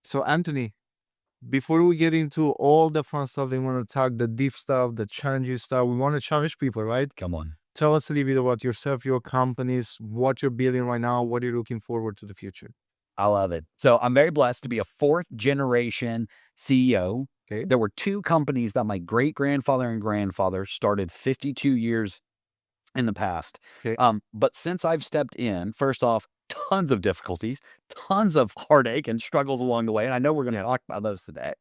So Anthony, before we get into all the fun stuff, they want to talk the deep stuff, the challenging stuff. We want to challenge people, right? Come on. Tell us a little bit about yourself, your companies, what you're building right now, what you're looking forward to the future. I love it. So I'm very blessed to be a fourth generation CEO. Okay. There were two companies that my great grandfather and grandfather started 52 years in the past. Okay. But since I've stepped in, first off, tons of difficulties, tons of heartache and struggles along the way. And I know we're going to talk about those today.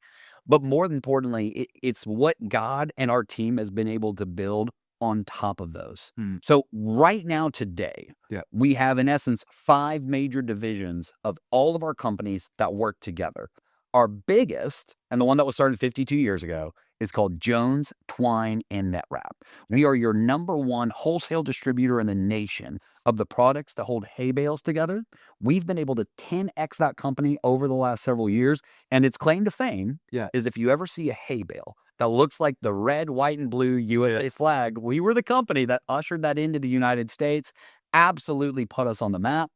But more importantly, it's what God and our team has been able to build on top of those. So right now, today, we have, in essence, 5 major divisions of all of our companies that work together. Our biggest, and the one that was started 52 years ago, is called Jones, Twine, and NetWrap. We are your #1 wholesale distributor in the nation of the products that hold hay bales together. We've been able to 10x that company over the last several years, and its claim to fame is if you ever see a hay bale that looks like the red, white, and blue USA flag, we were the company that ushered that into the United States, absolutely put us on the map.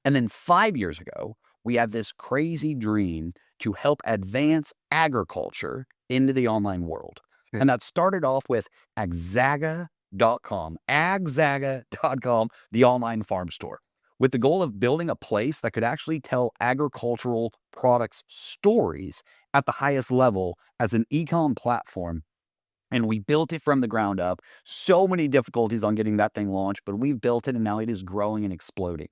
And then 5 years ago, we had this crazy dream to help advance agriculture into the online world. And that started off with agzaga.com, the online farm store, with the goal of building a place that could actually tell agricultural products stories at the highest level as an e-com platform. And we built it from the ground up. So many difficulties on getting that thing launched, but we've built it and now it is growing and exploding.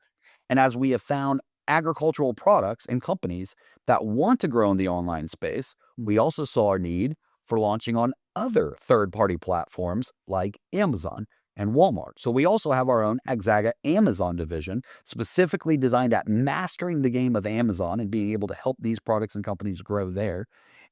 And as we have found agricultural products and companies that want to grow in the online space, we also saw our need for launching on other third-party platforms like Amazon and Walmart. So we also have our own Agzaga Amazon division, specifically designed at mastering the game of Amazon and being able to help these products and companies grow there.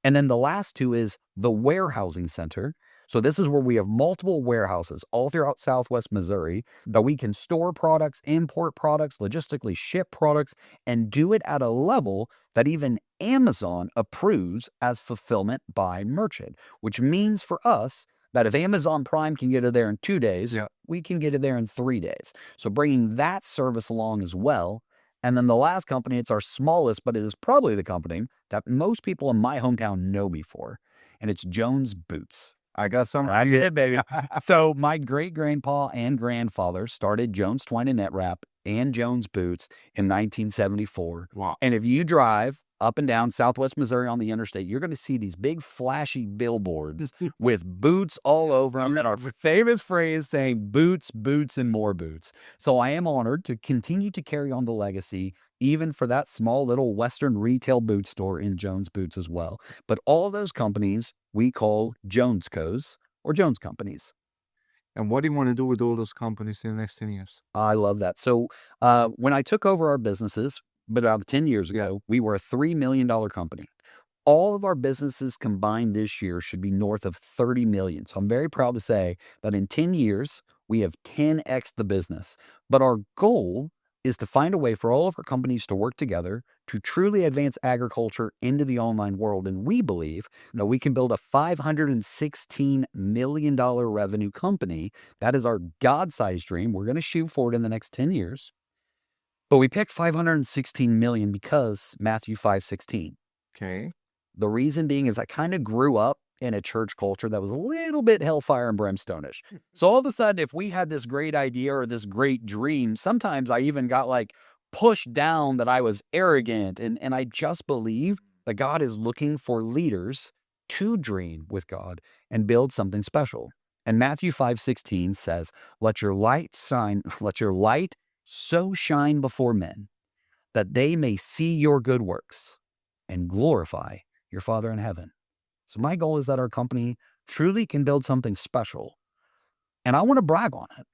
And then the last two is the warehousing center. So this is where we have multiple warehouses all throughout Southwest Missouri that we can store products, import products, logistically ship products, and do it at a level that even Amazon approves as fulfillment by merchant, which means for us that if Amazon Prime can get it there in 2 days, we can get it there in 3 days. So bringing that service along as well. And then the last company, it's our smallest, but it is probably the company that most people in my hometown know me for, and it's Jones Boots. I got some. That's it, baby. So my great-grandpa and grandfather started Jones Twine and NetWrap and Jones Boots in 1974. Wow. And if you drive up and down Southwest Missouri on the interstate, you're going to see these big flashy billboards with boots all over them and our famous phrase saying boots, boots, and more boots. So I am honored to continue to carry on the legacy, even for that small little Western retail boot store in Jones Boots as well. But all those companies we call Jones Co's or Jones Companies. And what do you want to do with all those companies in the next 10 years? I love that. So when I took over our businesses, but about 10 years ago, we were a $3 million company. All of our businesses combined this year should be north of 30 million. So I'm very proud to say that in 10 years, we have 10x the business. But our goal is to find a way for all of our companies to work together to truly advance agriculture into the online world. And we believe that we can build a $516 million revenue company. That is our God-sized dream. We're going to shoot for it in the next 10 years. But we picked 516 million because Matthew 5:16. Okay. The reason being is I kind of grew up in a church culture that was a little bit hellfire and brimstone-ish. So all of a sudden, if we had this great idea or this great dream, sometimes I even got like pushed down that I was arrogant. And I just believe that God is looking for leaders to dream with God and build something special. And Matthew 5:16 says, let your light so shine before men that they may see your good works and glorify your Father in heaven. So my goal is that our company truly can build something special. And I want to brag on it.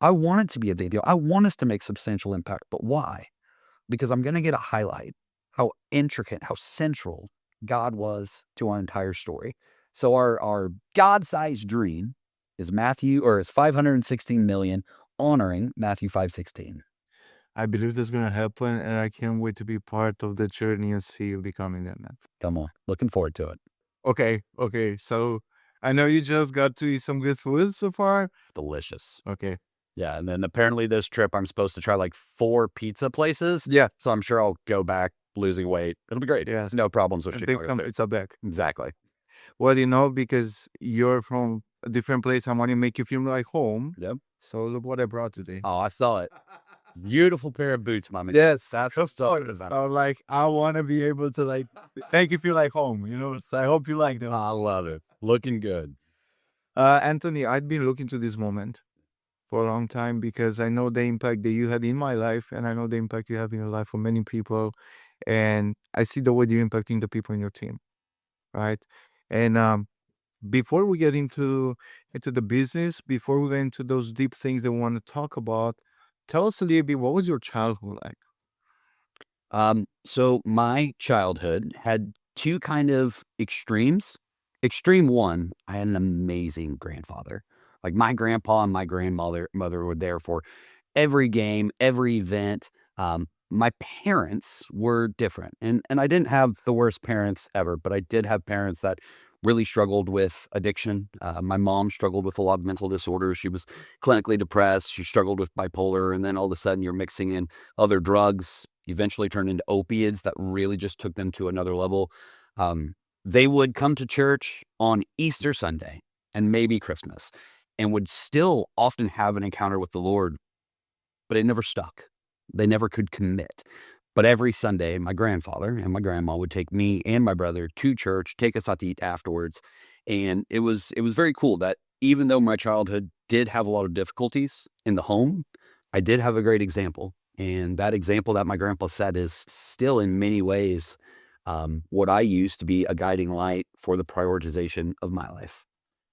I want it to be a big deal. I want us to make substantial impact. But why? Because I'm going to get a highlight how intricate, how central God was to our entire story. So our God-sized dream is 516 million, honoring Matthew 5:16. I believe that's going to happen, and I can't wait to be part of the journey and see you becoming that man. Come on. Looking forward to it. Okay. So I know you just got to eat some good food so far. Delicious. Okay. Yeah, and then apparently this trip I'm supposed to try like 4 pizza places. Yeah. So I'm sure I'll go back losing weight. It'll be great. Yes. No problems with I think Chicago. some pizza back. Exactly. Well, because you're from a different place, I want to make you feel like home. Yep. So look what I brought today. Oh, I saw it. Beautiful pair of boots, my man. Yes, That's what's talking about. so like I want to be able to like make you feel like home, So I hope you like them. I love it. Looking good. Anthony, I've been looking to this moment for a long time because I know the impact that you had in my life, and I know the impact you have in your life for many people, and I see the way you're impacting the people in your team, right? And before we get into the business, before we get into those deep things that we want to talk about, tell us a little bit, what was your childhood like? So my childhood had two kind of extremes. Extreme one, I had an amazing grandfather. Like my grandpa and my grandmother were there for every game, every event. My parents were different, and I didn't have the worst parents ever, but I did have parents that really struggled with addiction. My mom struggled with a lot of mental disorders. She was clinically depressed. She struggled with bipolar, and then all of a sudden you're mixing in other drugs, eventually turned into opiates that really just took them to another level. They would come to church on Easter Sunday and maybe Christmas and would still often have an encounter with the Lord, but it never stuck. They never could commit. But every Sunday, my grandfather and my grandma would take me and my brother to church, take us out to eat afterwards. And it was very cool that even though my childhood did have a lot of difficulties in the home, I did have a great example. And that example that my grandpa set is still in many ways what I use to be a guiding light for the prioritization of my life.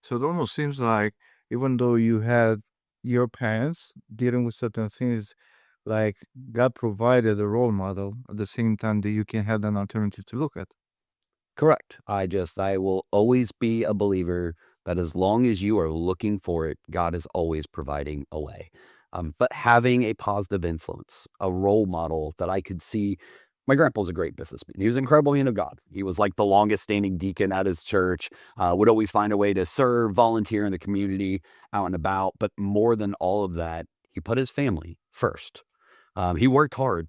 So it almost seems like even though you had your parents dealing with certain things, like God provided a role model at the same time that you can have an alternative to look at. Correct. I will always be a believer that as long as you are looking for it, God is always providing a way. But having a positive influence, a role model that I could see. My grandpa was a great businessman. He was an incredible man of God. He was like the longest standing deacon at his church, would always find a way to serve, volunteer in the community, out and about. But more than all of that, he put his family first. He worked hard,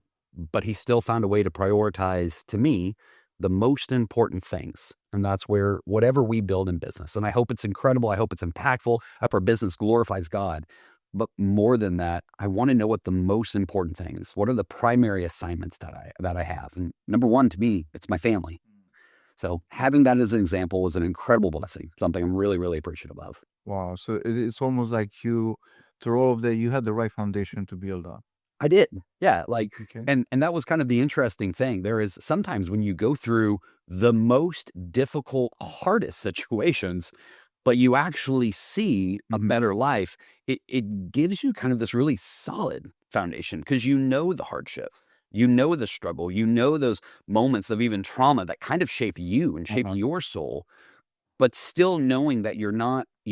but he still found a way to prioritize, to me, the most important things. And that's where whatever we build in business, and I hope it's incredible, I hope it's impactful, I hope our business glorifies God. But more than that, I want to know what the most important things, what are the primary assignments that I have? And number one, to me, it's my family. So having that as an example was an incredible blessing, something I'm really, really appreciative of. Wow. So it's almost like through all of that, you had the right foundation to build on. I did. Yeah. Okay. And that was kind of the interesting thing. There is sometimes when you go through the most difficult, hardest situations, but you actually see a better life, it gives you kind of this really solid foundation because you know the hardship, you know the struggle, you know those moments of even trauma that kind of shape you and shape your soul, but still knowing that you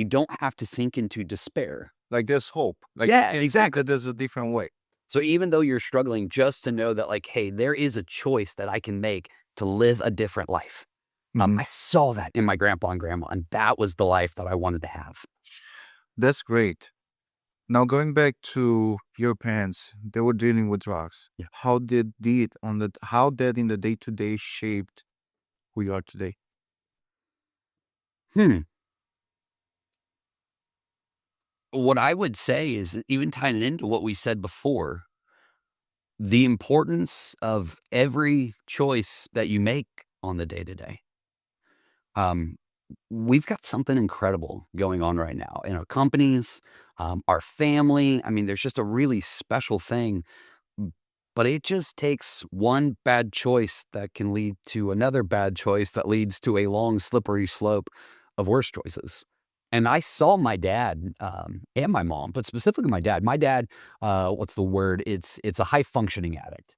don't have to sink into despair. Like there's hope. Like Yeah, exactly. that there's a different way. So even though you're struggling, just to know that like, hey, there is a choice that I can make to live a different life. I saw that in my grandpa and grandma, and that was the life that I wanted to have. That's great. Now going back to your parents, they were dealing with drugs. Yeah. How that in the day-to-day shaped who you are today? What I would say is, even tying into what we said before, the importance of every choice that you make on the day-to-day. We've got something incredible going on right now in our companies, our family. I mean, there's just a really special thing, but it just takes one bad choice that can lead to another bad choice that leads to a long, slippery slope of worse choices. And I saw my dad and my mom, but specifically my dad. My dad, what's the word? It's a high functioning addict.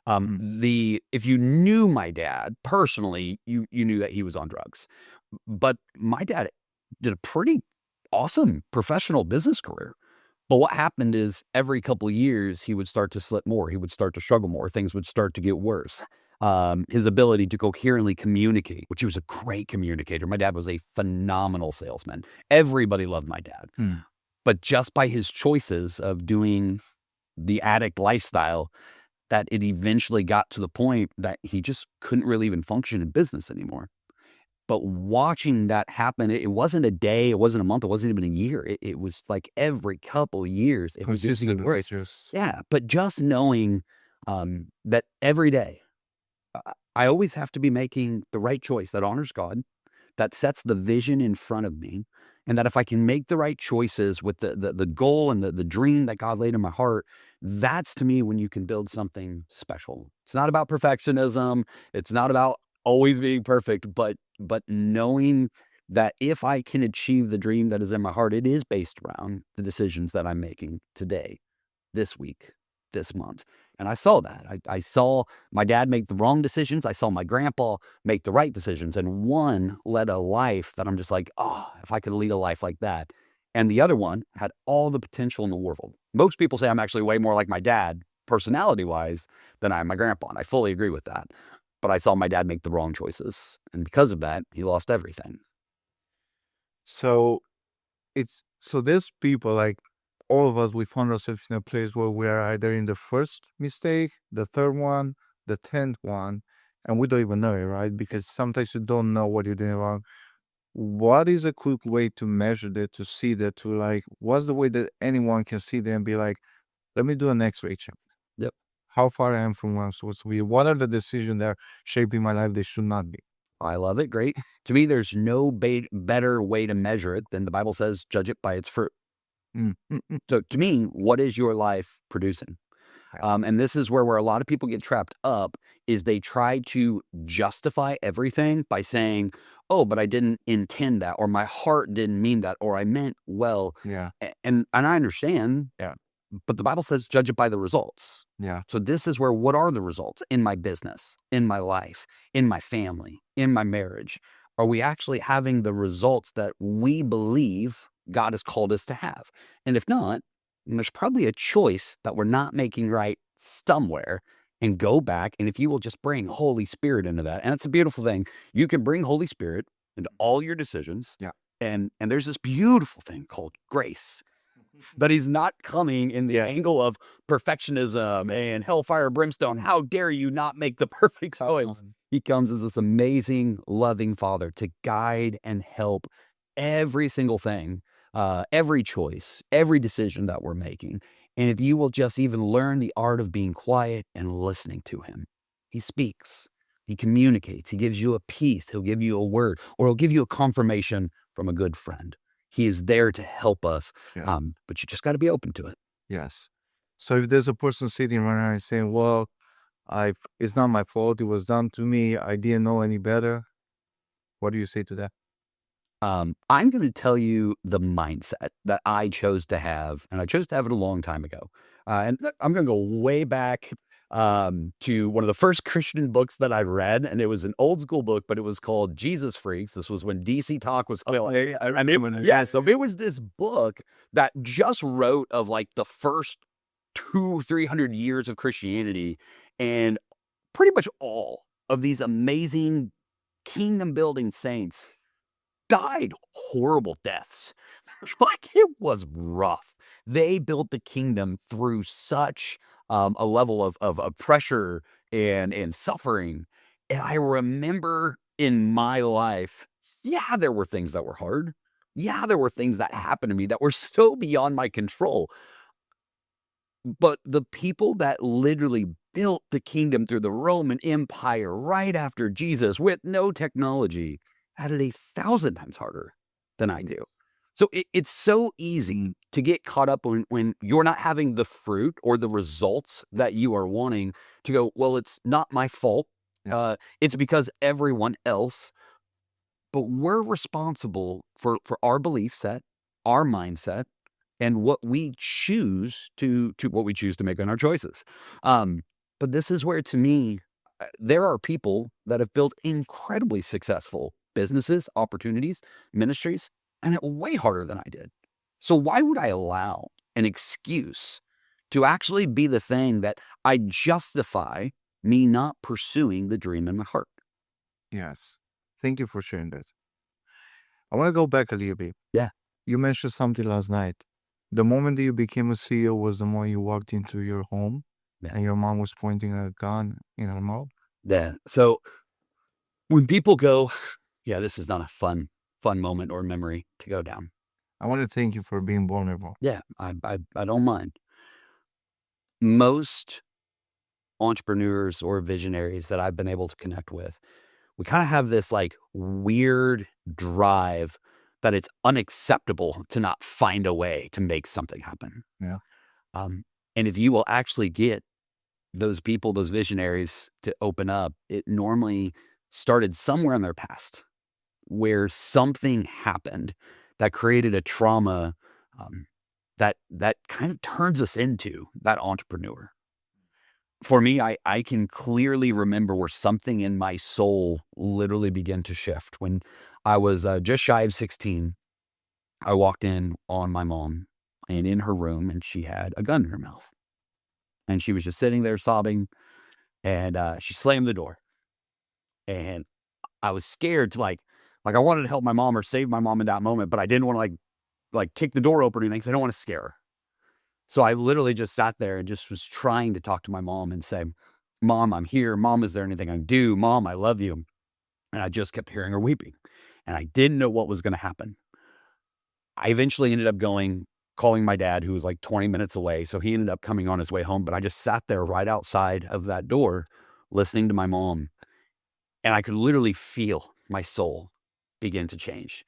If you knew my dad personally, you knew that he was on drugs. But my dad did a pretty awesome professional business career. But what happened is every couple of years, he would start to slip more. He would start to struggle more. Things would start to get worse. His ability to coherently communicate, which he was a great communicator. My dad was a phenomenal salesman. Everybody loved my dad. But just by his choices of doing the addict lifestyle, that it eventually got to the point that he just couldn't really even function in business anymore. But watching that happen, it wasn't a day, it wasn't a month, it wasn't even a year. It was like every couple of years, it was getting Consistent, worse. just Yeah, but just knowing that every day, I always have to be making the right choice that honors God, that sets the vision in front of me, and that if I can make the right choices with the goal and the dream that God laid in my heart, that's to me when you can build something special. It's not about perfectionism. It's not about always being perfect, but knowing that if I can achieve the dream that is in my heart, it is based around the decisions that I'm making today, this week, this month. And I saw that. I saw my dad make the wrong decisions. I saw my grandpa make the right decisions. And one led a life that I'm just like, oh, if I could lead a life like that. And the other one had all the potential in the world. Most people say I'm actually way more like my dad, personality wise, than I am my grandpa. And I fully agree with that. But I saw my dad make the wrong choices. And because of that, he lost everything. so so there's people like all of us, we found ourselves in a place where we are either in the first mistake, the third one, the 10th one, and we don't even know it, right? Because sometimes you don't know what you're doing wrong. What is a quick way to measure that, to see that, to like, what's the way that anyone can see that and be like, let me do an X-ray check? Yep. How far I am from where I'm supposed to be? What are the decisions that are shaping my life they should not be? I love it. Great. To me, there's no better way to measure it than the Bible says, judge it by its fruit. Mm, mm, mm. So to me, what is your life producing? Yeah. And this is where a lot of people get trapped up is they try to justify everything by saying, oh, but I didn't intend that, or my heart didn't mean that, or I meant well. Yeah. And I understand. Yeah. But the Bible says judge it by the results. Yeah. So this is where what are the results in my business, in my life, in my family, in my marriage? Are we actually having the results that we believe God has called us to have? And if not, then there's probably a choice that we're not making right somewhere, and go back. And if you will just bring Holy Spirit into that, and it's a beautiful thing, you can bring Holy Spirit into all your decisions. Yeah. And there's this beautiful thing called grace. But he's not coming in the Yes. angle of perfectionism and hellfire brimstone. How dare you not make the perfect choice? He comes as this amazing, loving father to guide and help every single thing, every choice, every decision that we're making. And if you will just even learn the art of being quiet and listening to him, he speaks, he communicates, he gives you a peace, he'll give you a word, or he'll give you a confirmation from a good friend. He is there to help us, Yeah. but you just got to be open to it. Yes. So if there's a person sitting right now and saying, well, it's not my fault, it was done to me, I didn't know any better, what do you say to that? I'm going to tell you the mindset that I chose to have, and I chose to have it a long time ago. I'm going to go way back to one of the first Christian books that I read, and it was an old school book, but it was called Jesus Freaks. This was when DC Talk was coming. I remember that. Yeah, so it was this book that just wrote of like the first 200-300 years of Christianity, and pretty much all of these amazing kingdom building saints died horrible deaths. Like, it was rough. They built the kingdom through such a level of pressure and suffering. And I remember in my life, yeah, there were things that were hard. Yeah, there were things that happened to me that were so beyond my control. But the people that literally built the kingdom through the Roman Empire right after Jesus with no technology had it 1,000 times harder than I do. So it's so easy to get caught up when you're not having the fruit or the results that you are wanting, to go, well, it's not my fault. It's because everyone else. But we're responsible for our belief set, our mindset, and what we choose to what we choose to make on our choices. But this is where, to me, there are people that have built incredibly successful businesses, opportunities, ministries, and it way harder than I did. So why would I allow an excuse to actually be the thing that I justify me not pursuing the dream in my heart? Yes. Thank you for sharing that. I want to go back a little bit. Yeah. You mentioned something last night. The moment that you became a CEO was the moment you walked into your home. Yeah. and your mom was pointing a gun in her mouth? Yeah. So when people go, yeah, this is not a fun moment or memory to go down. I want to thank you for being vulnerable. Yeah, I don't mind. Most entrepreneurs or visionaries that I've been able to connect with, we kind of have this like weird drive that it's unacceptable to not find a way to make something happen. Yeah. Um, and if you will actually get those people, those visionaries to open up, it normally started somewhere in their past where something happened that created a trauma um, that kind of turns us into that entrepreneur. For me, I can clearly remember where something in my soul literally began to shift. When I was just shy of 16, I walked in on my mom and in her room, and she had a gun in her mouth. And she was just sitting there sobbing, and she slammed the door. And I was scared to like I wanted to help my mom or save my mom in that moment, but I didn't want to like kick the door open or anything because I don't want to scare her. So I literally just sat there and just was trying to talk to my mom and say, "Mom, I'm here. Mom, is there anything I can do? Mom, I love you." And I just kept hearing her weeping. And I didn't know what was going to happen. I eventually ended up calling my dad, who was like 20 minutes away. So he ended up coming on his way home. But I just sat there right outside of that door, listening to my mom. And I could literally feel my soul begin to change.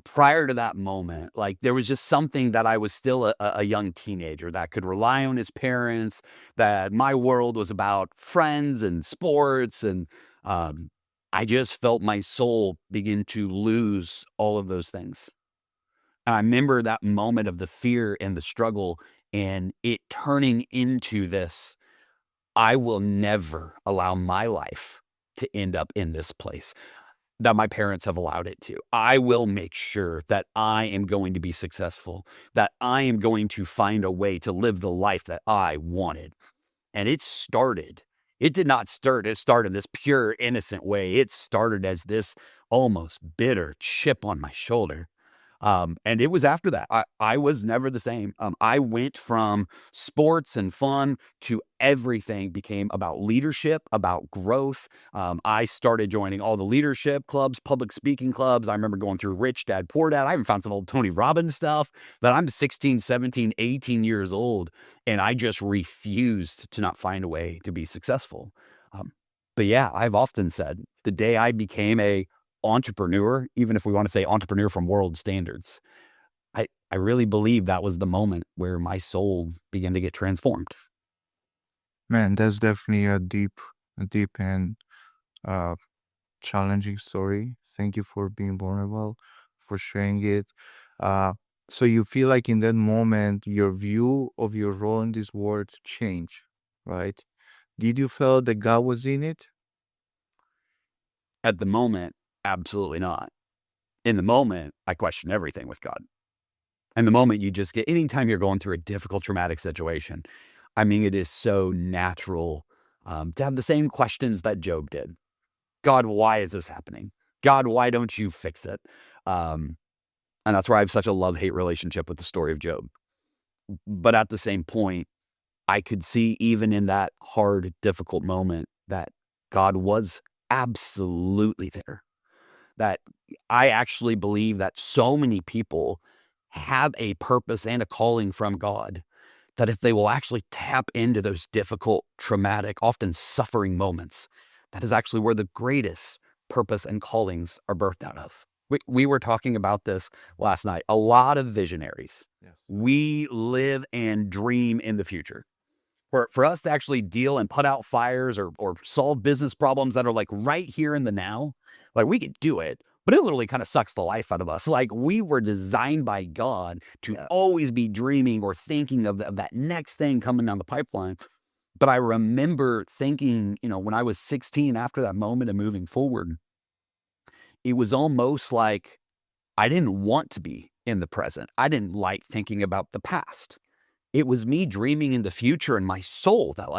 Prior to that moment, like there was just something that I was still a young teenager that could rely on his parents, that my world was about friends and sports. And I just felt my soul begin to lose all of those things. And I remember that moment of the fear and the struggle and it turning into this, I will never allow my life to end up in this place that my parents have allowed it to. I will make sure that I am going to be successful, that I am going to find a way to live the life that I wanted. And it did not start this pure, innocent way. It started as this almost bitter chip on my shoulder. And it was after that, I was never the same. I went from sports and fun to everything became about leadership, about growth. I started joining all the leadership clubs, public speaking clubs. I remember going through Rich Dad, Poor Dad. I even found some old Tony Robbins stuff, but I'm 16, 17, 18 years old, and I just refused to not find a way to be successful. But yeah, I've often said the day I became a entrepreneur, even if we want to say entrepreneur from world standards, I really believe that was the moment where my soul began to get transformed. Man, that's definitely a deep and uh challenging story. Thank you for being vulnerable, for sharing it. Uh, so you feel like in that moment, your view of your role in this world changed, right? Did you feel that God was in it? At the moment, absolutely not. In the moment, I question everything with God. In the moment, you just get, anytime you're going through a difficult, traumatic situation, I mean, it is so natural to have the same questions that Job did. God, why is this happening? God, why don't you fix it? Um, and that's where I have such a love-hate relationship with the story of Job. But at the same point, I could see even in that hard, difficult moment that God was absolutely there. That I actually believe that so many people have a purpose and a calling from God that if they will actually tap into those difficult, traumatic, often suffering moments, that is actually where the greatest purpose and callings are birthed out of. We were talking about this last night. A lot of visionaries. Yes. We live and dream in the future. For us to actually deal and put out fires or solve business problems that are like right here in the now, like we could do it, but it literally kind of sucks the life out of us. Like we were designed by God to always be dreaming or thinking of that next thing coming down the pipeline. But I remember thinking, when I was 16, after that moment and moving forward, it was almost like I didn't want to be in the present. I didn't like thinking about the past. It was me dreaming in the future in my soul that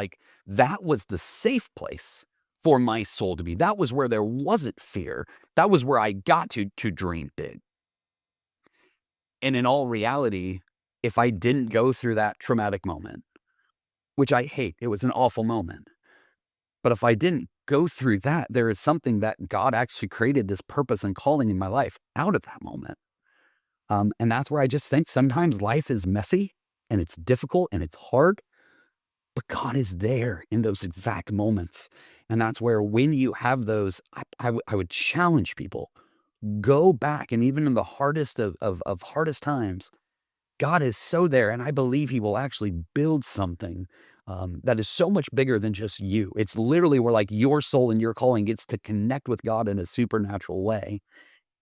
that was the safe place for my soul to be. That was where there wasn't fear. That was where I got to dream big. And in all reality, if I didn't go through that traumatic moment, which I hate. It was an awful moment. But if I didn't go through that, there is something that God actually created this purpose and calling in my life out of that moment. And that's where I just think sometimes life is messy and it's difficult and it's hard, but God is there in those exact moments. And that's where when you have those, I would challenge people, go back. And even in the hardest of hardest times, God is so there. And I believe he will actually build something that is so much bigger than just you. It's literally where like your soul and your calling gets to connect with God in a supernatural way,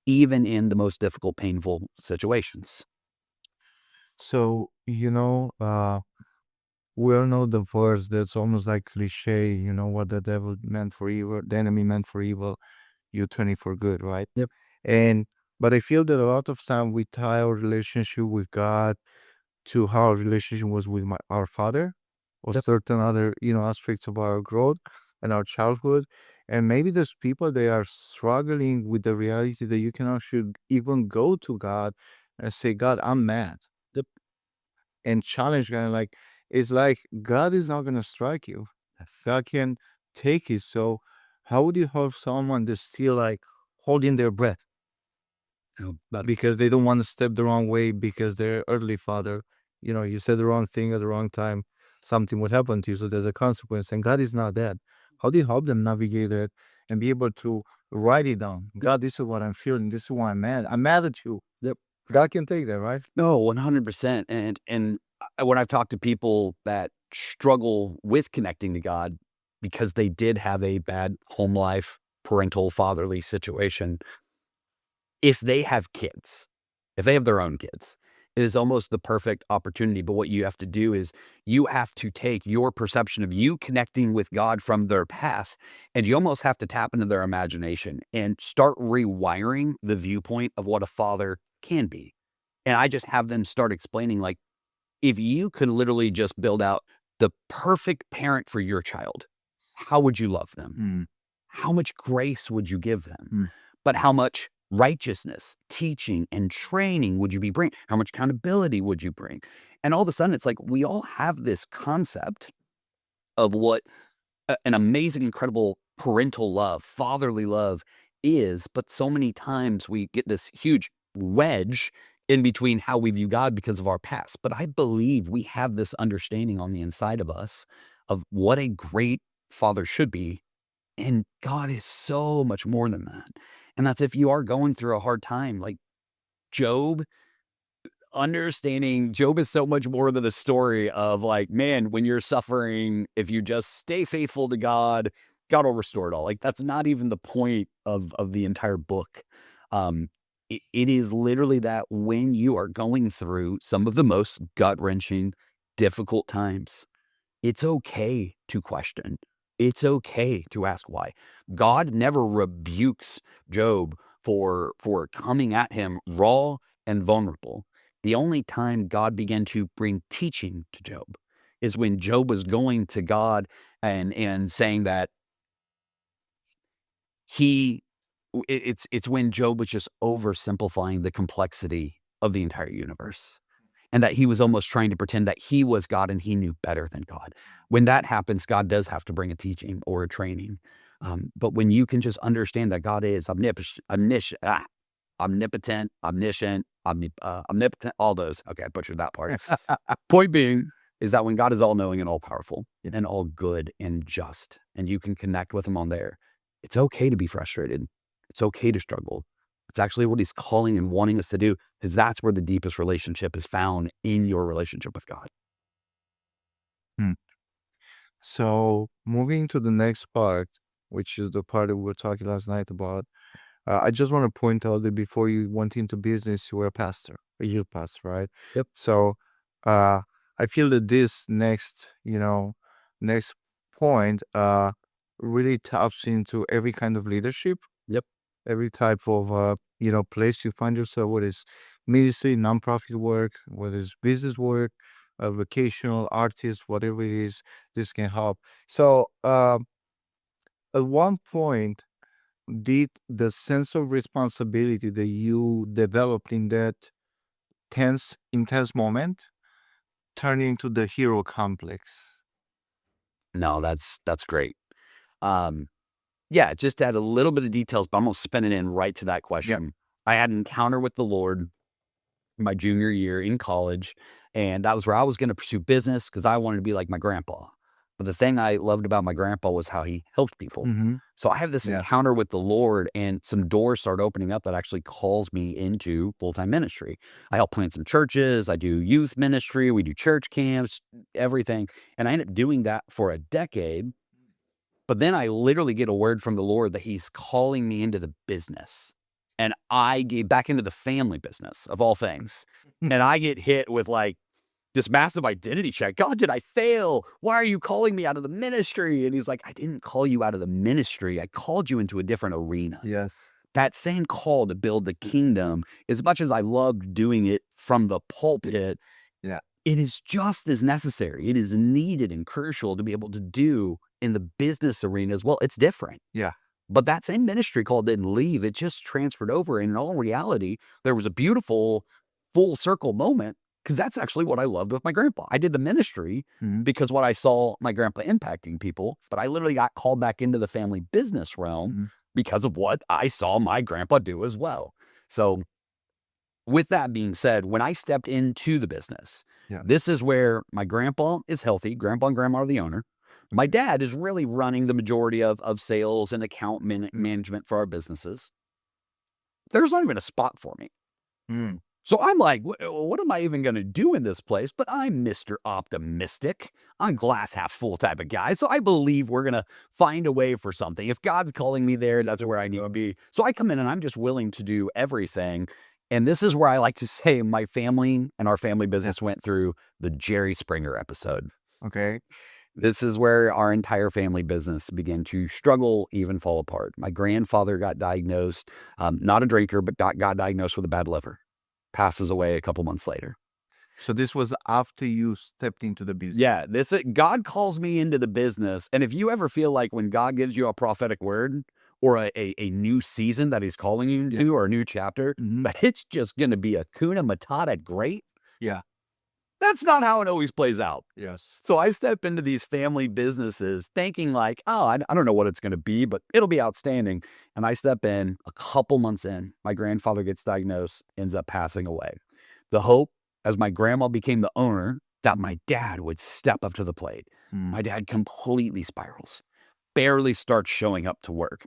even in the most difficult, painful situations. So, we all know the verse that's almost like cliche, what the devil meant for evil, the enemy meant for evil, you turn it for good, right? Yep. And but I feel that a lot of time we tie our relationship with God to how our relationship was with our father or Yep. certain other, aspects of our growth and our childhood. And maybe there's people they are struggling with the reality that you cannot should even go to God and say, God, I'm mad. Yep. And challenge God like it's like God is not gonna strike you. Yes. God can take it. So how would you help someone that's still like holding their breath But because they don't want to step the wrong way because their earthly father, you said the wrong thing at the wrong time, something would happen to you. So there's a consequence. And God is not that. How do you help them navigate it and be able to write it down? God, this is what I'm feeling. This is why I'm mad. I'm mad at you. Yep. God can take that, right? No, 100%. And when I've talked to people that struggle with connecting to God because they did have a bad home life, parental, fatherly situation, if they have kids, if they have their own kids, it is almost the perfect opportunity. But what you have to do is you have to take your perception of you connecting with God from their past, and you almost have to tap into their imagination and start rewiring the viewpoint of what a father can be. And I just have them start explaining, like, if you could literally just build out the perfect parent for your child, how would you love them? Mm, How much grace would you give them? mm. But how much righteousness, teaching, and training would you be bringing? How much accountability would you bring? And all of a sudden, it's like we all have this concept of what an amazing, incredible parental love, fatherly love is. But so many times we get this huge wedge in between how we view God because of our past. But I believe we have this understanding on the inside of us of what a great father should be. And God is so much more than that. And that's if you are going through a hard time, like Job, understanding Job is so much more than a story of like, man, when you're suffering, if you just stay faithful to God, God will restore it all. Like that's not even the point of the entire book. It is literally that when you are going through some of the most gut-wrenching, difficult times, it's okay to question. It's okay to ask why. God never rebukes Job for coming at him raw and vulnerable. The only time God began to bring teaching to Job is when Job was going to God and saying that he it's when Job was just oversimplifying the complexity of the entire universe. And that he was almost trying to pretend that he was God and he knew better than God. When that happens, God does have to bring a teaching or a training. But when you can just understand that God is omnipotent, omniscient, omnipotent, all those. Okay, I butchered that part. Point being is that when God is all knowing and all powerful and all good and just, and you can connect with him on there, it's okay to be frustrated. It's okay to struggle. It's actually what he's calling and wanting us to do, because that's where the deepest relationship is found in your relationship with God. Hmm. So moving to the next part, which is the part that we were talking last night about, I just want to point out that before you went into business, you were a pastor, a youth pastor, right? Yep. So uh, I feel that this next point really taps into every kind of leadership, Yep. every type of place you find yourself, whether it's ministry, nonprofit work, whether it's business work, vocational artist, whatever it is, this can help. So at one point, did the sense of responsibility that you developed in that intense moment turn into the hero complex? No, that's great. Um, yeah, just to add a little bit of details, but I'm gonna spin it in right to that question. I had an encounter with the Lord my junior year in college, and that was where I was gonna pursue business because I wanted to be like my grandpa. But the thing I loved about my grandpa was how he helped people. Mhm. So I have this Yes. encounter with the Lord, and some doors start opening up that actually calls me into full-time ministry. I help plant some churches, I do youth ministry, we do church camps, everything, and I end up doing that for a decade. But then I literally get a word from the Lord that he's calling me into the business. And I get back into the family business of all things. And I get hit with like this massive identity check. God, did I fail? Why are you calling me out of the ministry? And he's like, I didn't call you out of the ministry. I called you into a different arena. Yes. That same call to build the kingdom, as much as I loved doing it from the pulpit, Yeah. it is just as necessary. It is needed and crucial to be able to do in the business arena as well. It's different. Yeah. But that same ministry call didn't leave. It just transferred over. And in all reality, there was a beautiful full circle moment because that's actually what I loved with my grandpa. I did the ministry Mhm. because what I saw my grandpa impacting people, but I literally got called back into the family business realm Mhm. because of what I saw my grandpa do as well. So with that being said, when I stepped into the business, Yeah. this is where my grandpa is healthy. Grandpa and grandma are the owner. My dad is really running the majority of sales and account management for our businesses. There's not even a spot for me. Mm. So I'm like, what am I even going to do in this place? But I'm Mr. Optimistic. I'm glass half full type of guy. So I believe we're going to find a way for something. If God's calling me there, that's where I need to be. So I come in and I'm just willing to do everything. And this is where I like to say my family and our family business went through the Jerry Springer episode. Okay. This is where our entire family business began to struggle, even fall apart. My grandfather got diagnosed, not a drinker, but got diagnosed with a bad liver. Passes away a couple months later. So this was after you stepped into the business. Yeah, God calls me into the business. And if you ever feel like when God gives you a prophetic word or a new season that he's calling you to or a new chapter, but it's just going to be a Kuna Matata great. Yeah. That's not how it always plays out. Yes. So I step into these family businesses thinking like, oh, I don't know what it's going to be, but it'll be outstanding. And I step in a couple months in, my grandfather gets diagnosed, ends up passing away. The hope, as my grandma became the owner, that my dad would step up to the plate. My dad completely spirals, barely starts showing up to work,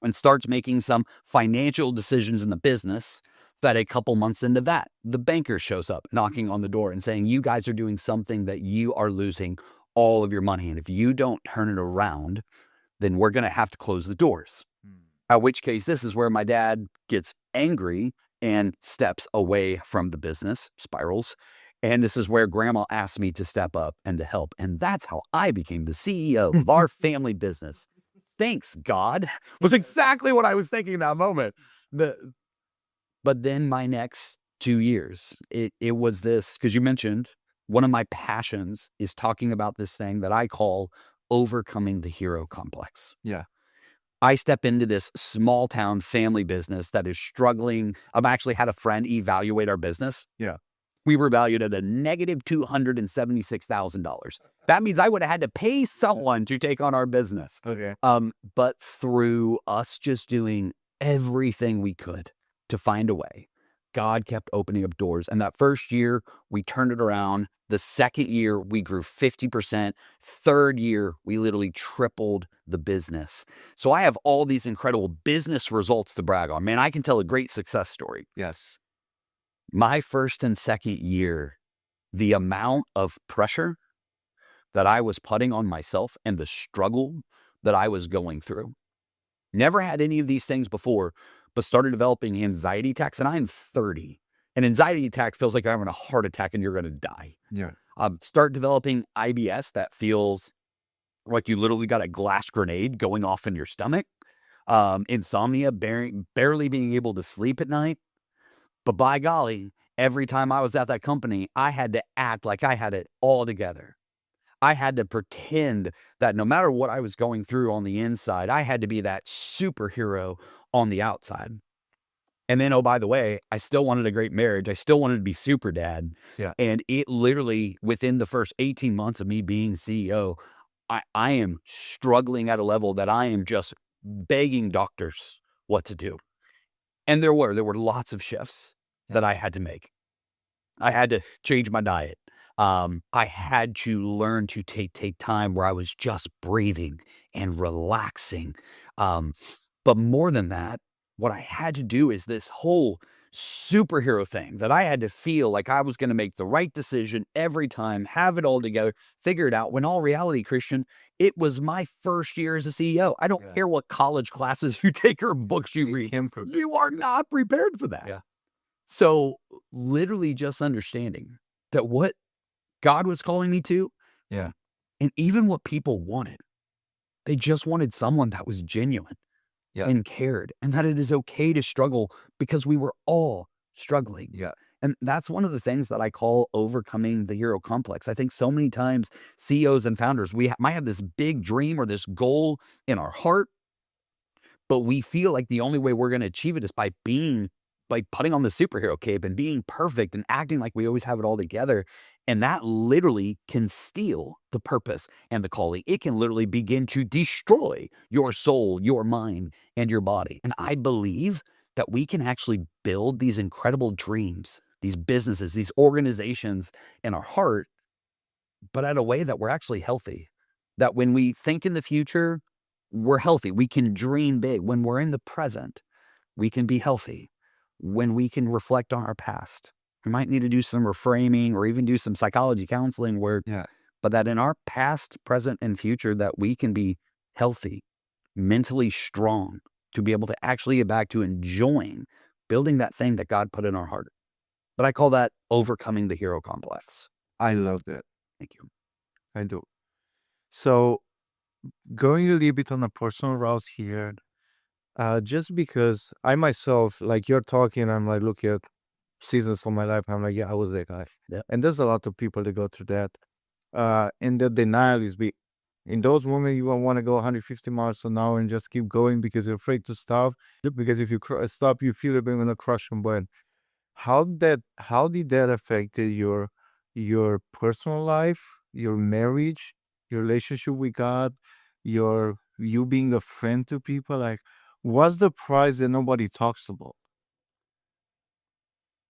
and starts making some financial decisions in the business that a couple months into that, the banker shows up knocking on the door and saying, you guys are doing something that you are losing all of your money. And if you don't turn it around, then we're going to have to close the doors. At which case, this is where my dad gets angry and steps away from the business, spirals. And this is where grandma asked me to step up and to help. And that's how I became the CEO of our family business. Thanks, God, was exactly what I was thinking in that moment. But then my next 2 years, it was this, because you mentioned one of my passions is talking about this thing that I call overcoming the hero complex. Yeah. I step into this small town family business that is struggling. I've actually had a friend evaluate our business. Yeah. We were valued at a negative $276,000. That means I would have had to pay someone to take on our business. Okay. But through us just doing everything we could to find a way, God kept opening up doors. And that first year, we turned it around. The second year, we grew 50%. Third year, we literally tripled the business. So I have all these incredible business results to brag on. Man, I can tell a great success story. Yes. My first and second year, the amount of pressure that I was putting on myself and the struggle that I was going through. Never had any of these things before, but started developing anxiety attacks. And I'm 30. An anxiety attack feels like you're having a heart attack and you're going to die. Yeah. Start developing IBS that feels like you literally got a glass grenade going off in your stomach. Insomnia, barely being able to sleep at night. But by golly, every time I was at that company, I had to act like I had it all together. I had to pretend that no matter what I was going through on the inside, I had to be that superhero on the outside. And then, oh, by the way, I still wanted a great marriage. I still wanted to be super dad. Yeah. And it literally, within the first 18 months of me being CEO, I am struggling at a level that I am just begging doctors what to do. And there were lots of shifts that I had to make. I had to change my diet. I had to learn to take time where I was just breathing and relaxing. But more than that, what I had to do is this whole superhero thing that I had to feel like I was going to make the right decision every time, have it all together, figure it out. When all reality, Christian, it was my first year as a CEO. I don't care what college classes you take or books you read. You are not prepared for that. Yeah. So literally just understanding that what God was calling me to, Yeah. and even what people wanted, they just wanted someone that was genuine Yeah. and cared, and that it is okay to struggle because we were all struggling. Yeah. And that's one of the things that I call overcoming the hero complex. I think so many times CEOs and founders, we might have this big dream or this goal in our heart, but we feel like the only way we're going to achieve it is by putting on the superhero cape and being perfect and acting like we always have it all together. And that literally can steal the purpose and the calling. It can literally begin to destroy your soul, your mind, and your body. And I believe that we can actually build these incredible dreams, these businesses, these organizations in our heart, but at a way that we're actually healthy. That when we think in the future, we're healthy. We can dream big. When we're in the present, we can be healthy. When we can reflect on our past, we might need to do some reframing or even do some psychology counseling work. Yeah. But that in our past, present, and future, that we can be healthy, mentally strong to be able to actually get back to enjoying building that thing that God put in our heart. But I call that overcoming the hero complex. I love that. Thank you. I do. So going a little bit on a personal route here, just because I myself, like you're talking, I'm like, look at seasons of my life. I'm like, yeah, I was that guy. Yeah. And there's a lot of people that go through that. And the denial is big. In those moments, you won't want to go 150 miles an hour and just keep going because you're afraid to stop. Because if you stop, you feel you're going to crush and burn. How did that affect your personal life, your marriage, your relationship with God, you being a friend to people? Like, what's the price that nobody talks about?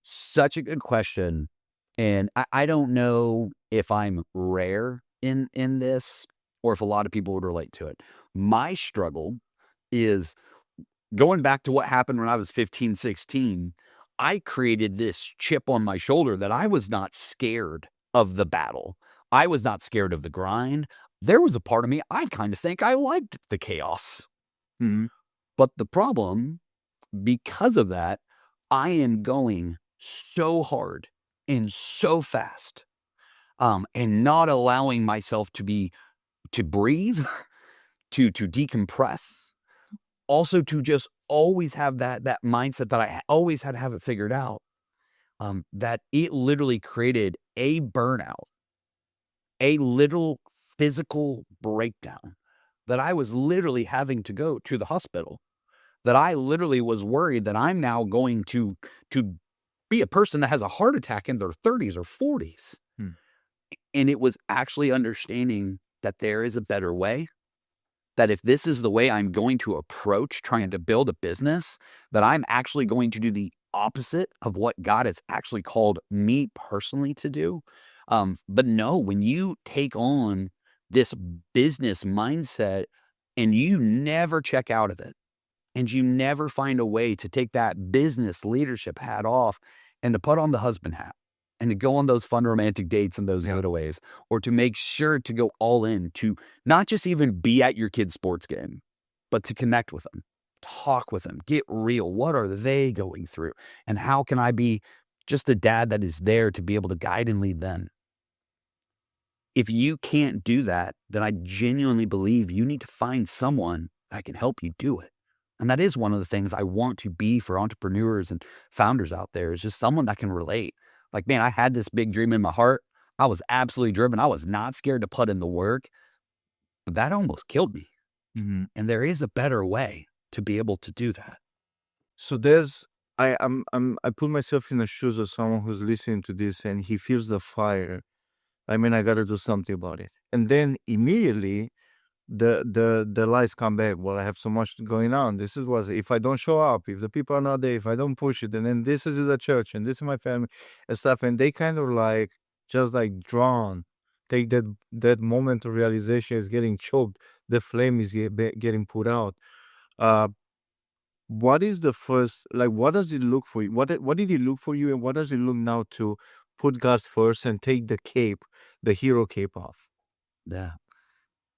Such a good question. And I don't know if I'm rare in this or if a lot of people would relate to it. My struggle is going back to what happened when I was 15, 16. I created this chip on my shoulder that I was not scared of the battle. I was not scared of the grind. There was a part of me, I kind of think I liked the chaos. Mhm. But the problem, because of that, I am going so hard and so fast, and not allowing myself to breathe, to decompress, also to just always have that mindset that I always had to have it figured out. That it literally created a burnout, a literal physical breakdown, that I was literally having to go to the hospital. That I literally was worried that I'm now going to be a person that has a heart attack in their 30s or 40s. Hmm. And it was actually understanding that there is a better way, that if this is the way I'm going to approach trying to build a business, that I'm actually going to do the opposite of what God has actually called me personally to do. But no, when you take on this business mindset and you never check out of it, and you never find a way to take that business leadership hat off and to put on the husband hat and to go on those fun romantic dates and those Yeah. getaways, or to make sure to go all in, to not just even be at your kid's sports game, but to connect with them, talk with them, get real. What are they going through? And how can I be just a dad that is there to be able to guide and lead them? If you can't do that, then I genuinely believe you need to find someone that can help you do it. And that is one of the things I want to be for entrepreneurs and founders out there, is just someone that can relate. Like, man, I had this big dream in my heart. I was absolutely driven. I was not scared to put in the work, but that almost killed me. Mhm. And there is a better way to be able to do that. So I put myself in the shoes of someone who's listening to this and he feels the fire. I mean, I gotta do something about it. And then immediately the lights come back. Well, I have so much going on. This is what, if I don't show up, if the people are not there, if I don't push it, and then this is the church and this is my family and stuff, and they kind of like just like drawn, take that moment of realization is getting choked, the flame is getting put out. What is the first, like, what does it look for you? What did it look for you, and what does it look now to put God first and take the cape, the hero cape off? Yeah.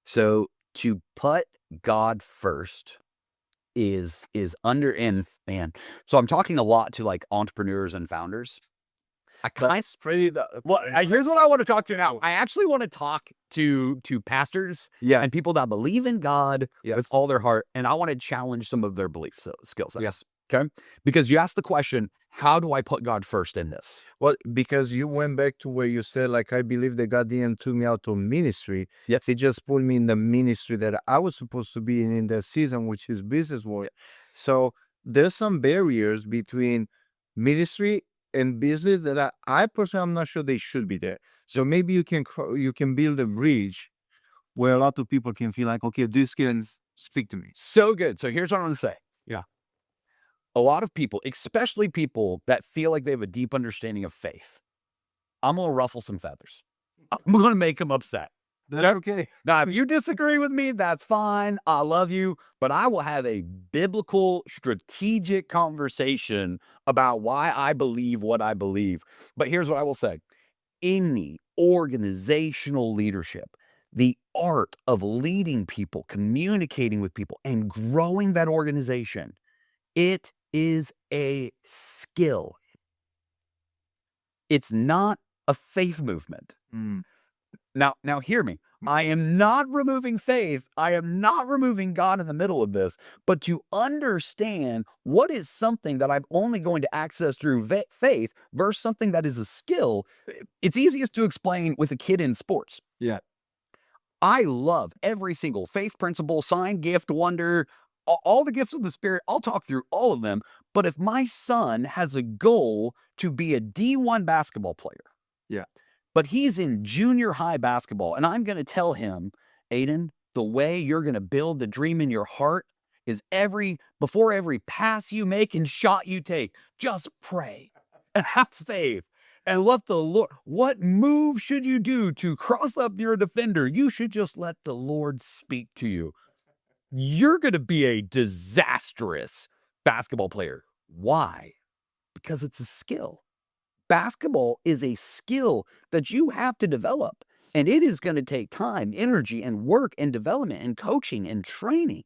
So to put God first is under, and man, so I'm talking a lot to like entrepreneurs and founders. Here's what I want to talk to now. I actually want to talk to pastors Yeah. and people that believe in God Yes. with all their heart, and I want to challenge some of their belief skill sets. Yes. Okay, because you asked the question, how do I put God first in this? Well, because you went back to where you said, like, I believe that God didn't took me out of ministry. Yes. He just put me in the ministry that I was supposed to be in that season, which is business world. So there's some barriers between ministry and business that I personally, I'm not sure they should be there. So maybe you can build a bridge where a lot of people can feel like, okay, this can speak to me. So good. So here's what I'm going to say. Yeah. A lot of people, especially people that feel like they have a deep understanding of faith, I'm going to ruffle some feathers. I'm going to make them upset. That's okay. Now, if you disagree with me, that's fine. I love you, but I will have a biblical, strategic conversation about why I believe what I believe. But here's what I will say. Any organizational leadership, the art of leading people, communicating with people, and growing that organization, it is a skill. It's not a faith movement. Now hear me. I am not removing faith. I am not removing God in the middle of this, but to understand what is something that I'm only going to access through faith versus something that is a skill. It's easiest to explain with a kid in sports. Yeah. I love every single faith principle, sign, gift, wonder, all the gifts of the Spirit. I'll talk through all of them. But if my son has a goal to be a D1 basketball player, Yeah. but he's in junior high basketball, and I'm going to tell him, Aiden, the way you're going to build the dream in your heart is before every pass you make and shot you take, just pray and have faith and let the Lord, what move should you do to cross up your defender? You should just let the Lord speak to you. You're going to be a disastrous basketball player. Why? Because it's a skill. Basketball is a skill that you have to develop, and it is going to take time, energy, and work and development and coaching and training.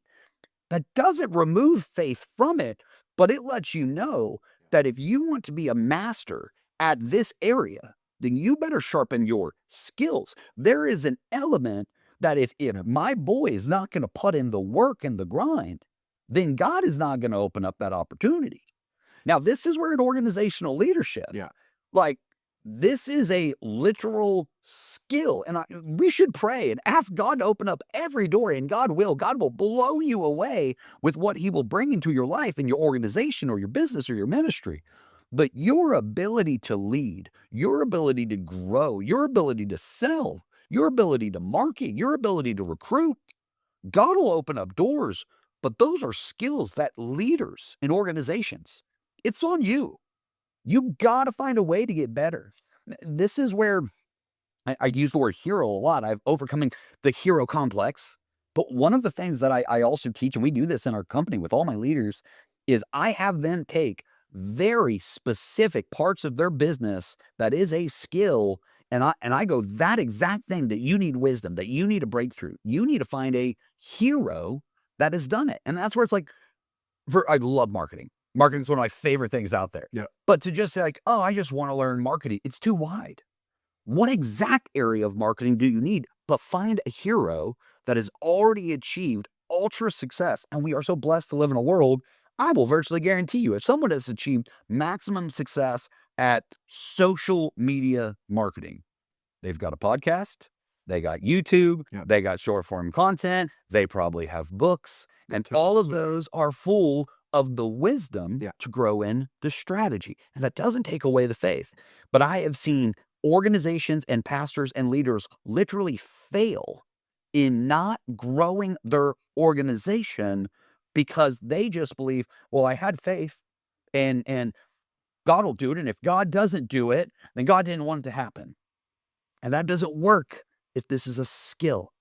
That doesn't remove faith from it, but it lets you know that if you want to be a master at this area, then you better sharpen your skills. There is an element that if my boy is not going to put in the work and the grind, then God is not going to open up that opportunity. Now, this is where an organizational leadership, like, this is a literal skill. And we should pray and ask God to open up every door, and God will blow you away with what he will bring into your life and your organization or your business or your ministry. But your ability to lead, your ability to grow, your ability to sell, your ability to market, your ability to recruit, God will open up doors. But those are skills that leaders in organizations, it's on you. You got to find a way to get better. This is where I use the word hero a lot. I've overcoming the hero complex. But one of the things that I also teach, and we do this in our company with all my leaders, is I have them take very specific parts of their business that is a skill, and I go, that exact thing that you need wisdom, that you need a breakthrough, you need to find a hero that has done it. And that's where it's like, I love marketing. Marketing is one of my favorite things out there. Yeah. But to just say like, oh, I just want to learn marketing, it's too wide. What exact area of marketing do you need? But find a hero that has already achieved ultra success. And we are so blessed to live in a world, I will virtually guarantee you, if someone has achieved maximum success at social media marketing, they've got a podcast, they got YouTube, they got short form content, they probably have books, and all of those are full of the wisdom to grow in the strategy. And that doesn't take away the faith. But I have seen Organizations and pastors and leaders literally fail in not growing their organization because they just believe, well, I had faith and God will do it. And if God doesn't do it, then God didn't want it to happen. And that doesn't work if this is a skill.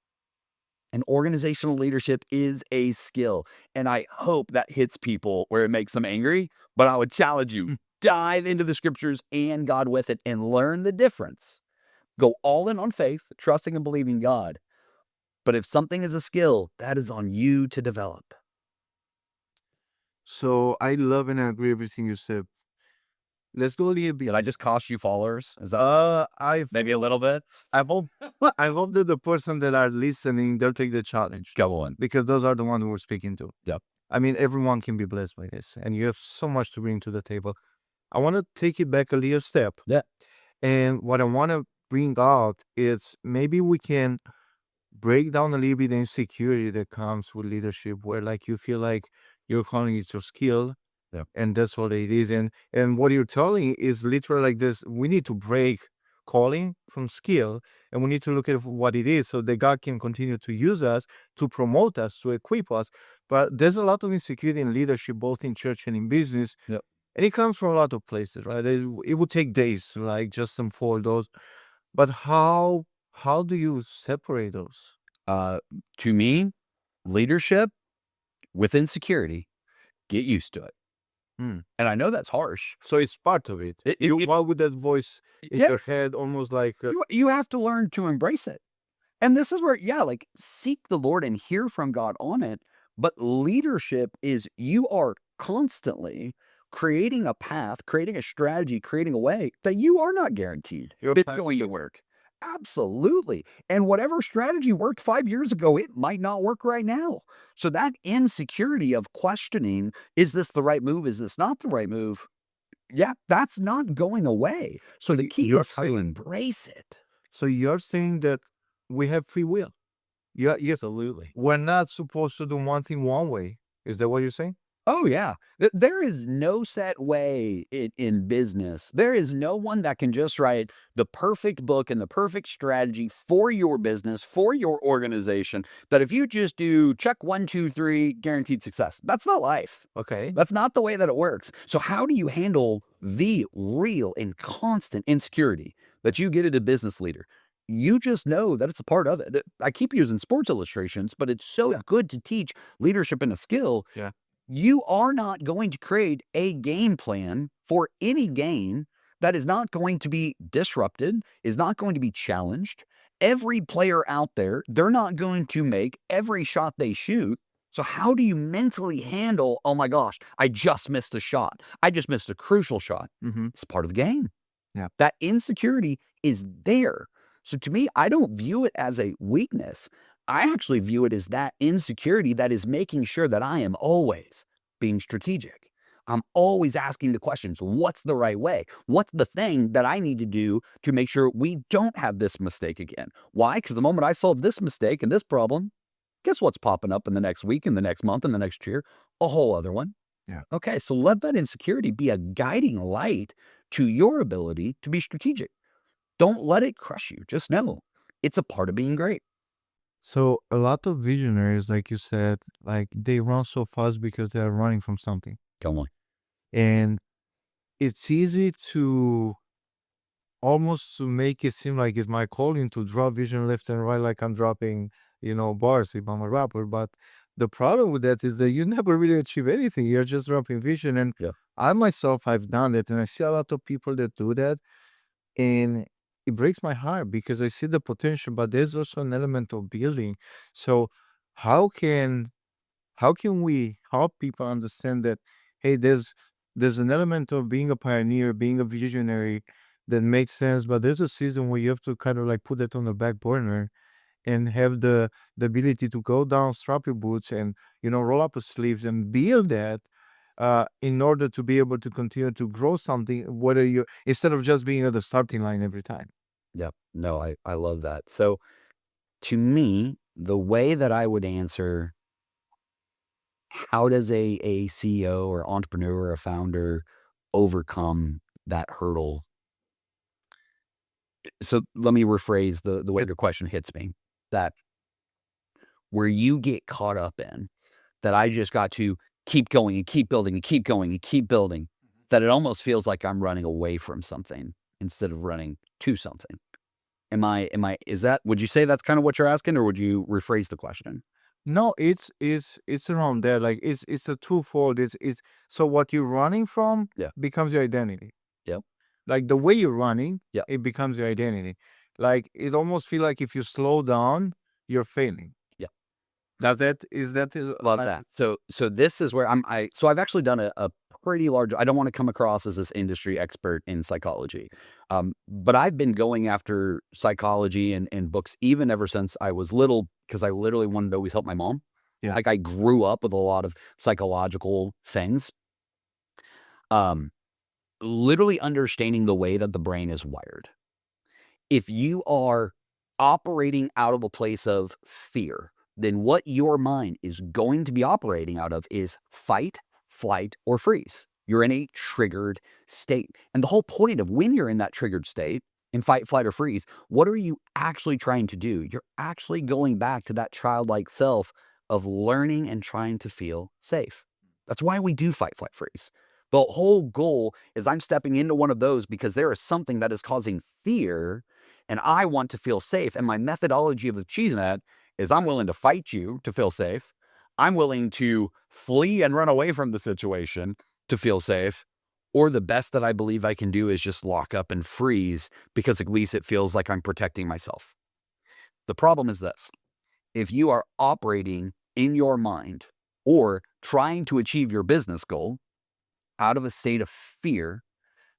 And organizational leadership is a skill. And I hope that hits people where it makes them angry. But I would challenge you, dive into the scriptures and God with it and learn the difference. Go all in on faith, trusting and believing God. But if something is a skill, that is on you to develop. So I love and I agree everything you said. Let's go a little bit. Did I just cost you followers? Is that I maybe a little bit? I hope I hope that the person that are listening, they'll take the challenge Go on. because those are the ones we're speaking to. Yep. I mean, everyone can be blessed by this, and you have so much to bring to the table. I want to take it back a little step. Yeah. And what I want to bring out is maybe we can break down a little bit the insecurity that comes with leadership, where like you feel like your calling is your skill, Yep. and that's what it is. And what you're telling is literally like this: we need to break calling from skill, and we need to look at what it is, so that God can continue to use us to promote us, to equip us. But there's a lot of insecurity in leadership, both in church and in business. Yep. And it comes from a lot of places, right? It would take days to like just unfold those. But how do you separate those? To me, leadership with insecurity, get used to it. Hmm. And I know that's harsh. So it's part of it. You walk with that voice in your Yes. head, almost like You have to learn to embrace it. And this is where, yeah, like seek the Lord and hear from God on it. But leadership is you are constantly creating a path, creating a strategy, creating a way that you are not guaranteed You're it's pa- going to work. Absolutely. And whatever strategy worked 5 years ago, it might not work right now. So that insecurity of questioning, is this the right move? Is this not the right move? Yeah, that's not going away. So the key you're is to embrace it. so you're saying that we have free will. Yeah, yes. Absolutely. We're not supposed to do one thing one way. Is that what you're saying? Oh, yeah. There is no set way in business. There is no one that can just write the perfect book and the perfect strategy for your business, for your organization, that if you just do check 1, 2, 3, guaranteed success. That's not life. Okay. That's not the way that it works. So, how do you handle the real and constant insecurity that you get as a business leader? You just know that it's a part of it. I keep using sports illustrations, but it's so Yeah. good to teach leadership and a skill. Yeah. You are not going to create a game plan for any game that is not going to be disrupted, is not going to be challenged. Every player out there, they're not going to make every shot they shoot. So, how do you mentally handle, oh my gosh, I just missed a shot. I just missed a crucial shot. Mm-hmm. It's part of the game. Yeah. That insecurity is there. So, to me, I don't view it as a weakness. I actually view it as that insecurity that is making sure that I am always being strategic. I'm always asking the questions, what's the right way? What's the thing that I need to do to make sure we don't have this mistake again? Why? Because the moment I solve this mistake and this problem, guess what's popping up in the next week, in the next month, in the next year? A whole other one. Yeah. Okay, so let that insecurity be a guiding light to your ability to be strategic. Don't let it crush you. Just know it's a part of being great. So a lot of visionaries, like you said, like they run so fast because they're running from something. Come on. And it's easy to almost to make it seem like it's my calling to drop vision left and right, like I'm dropping, bars if I'm a rapper. But the problem with that is that you never really achieve anything. You're just dropping vision. And Yeah. I myself, I've done it, and I see a lot of people that do that. And it breaks my heart because I see the potential, but there's also an element of building. So how can we help people understand that, hey, there's an element of being a pioneer, being a visionary that makes sense, but there's a season where you have to kind of like put that on the back burner and have the ability to go down, strap your boots, and roll up your sleeves and build that in order to be able to continue to grow something, whether you instead of just being at the starting line every time. Yep. No, I love that. So to me, the way that I would answer how does a CEO or entrepreneur or a founder overcome that hurdle? So let me rephrase the way your question hits me. That where you get caught up in that I just got to keep going and keep building and keep going and keep building, that it almost feels like I'm running away from something instead of running to something. Is that, would you say that's kind of what you're asking, or would you rephrase the question? No, it's around there. Like it's a twofold. It's so what you're running from Yeah. becomes your identity. Yep. Like the way you're running, Yeah. it becomes your identity. Like it almost feel like if you slow down, you're failing. Yeah. Is that Love that. So this is where so I've actually done a pretty large, I don't want to come across as this industry expert in psychology. But I've been going after psychology and books even ever since I was little, because I literally wanted to always help my mom. Yeah. Like I grew up with a lot of psychological things. Literally understanding the way that the brain is wired. If you are operating out of a place of fear, then what your mind is going to be operating out of is fight, flight, or freeze. You're in a triggered state. And the whole point of when you're in that triggered state, in fight, flight, or freeze, what are you actually trying to do? You're actually going back to that childlike self of learning and trying to feel safe. That's why we do fight, flight, freeze. The whole goal is I'm stepping into one of those because there is something that is causing fear and I want to feel safe. And my methodology of achieving that is I'm willing to fight you to feel safe. I'm willing to flee and run away from the situation to feel safe. Or the best that I believe I can do is just lock up and freeze, because at least it feels like I'm protecting myself. The problem is this: if you are operating in your mind or trying to achieve your business goal out of a state of fear,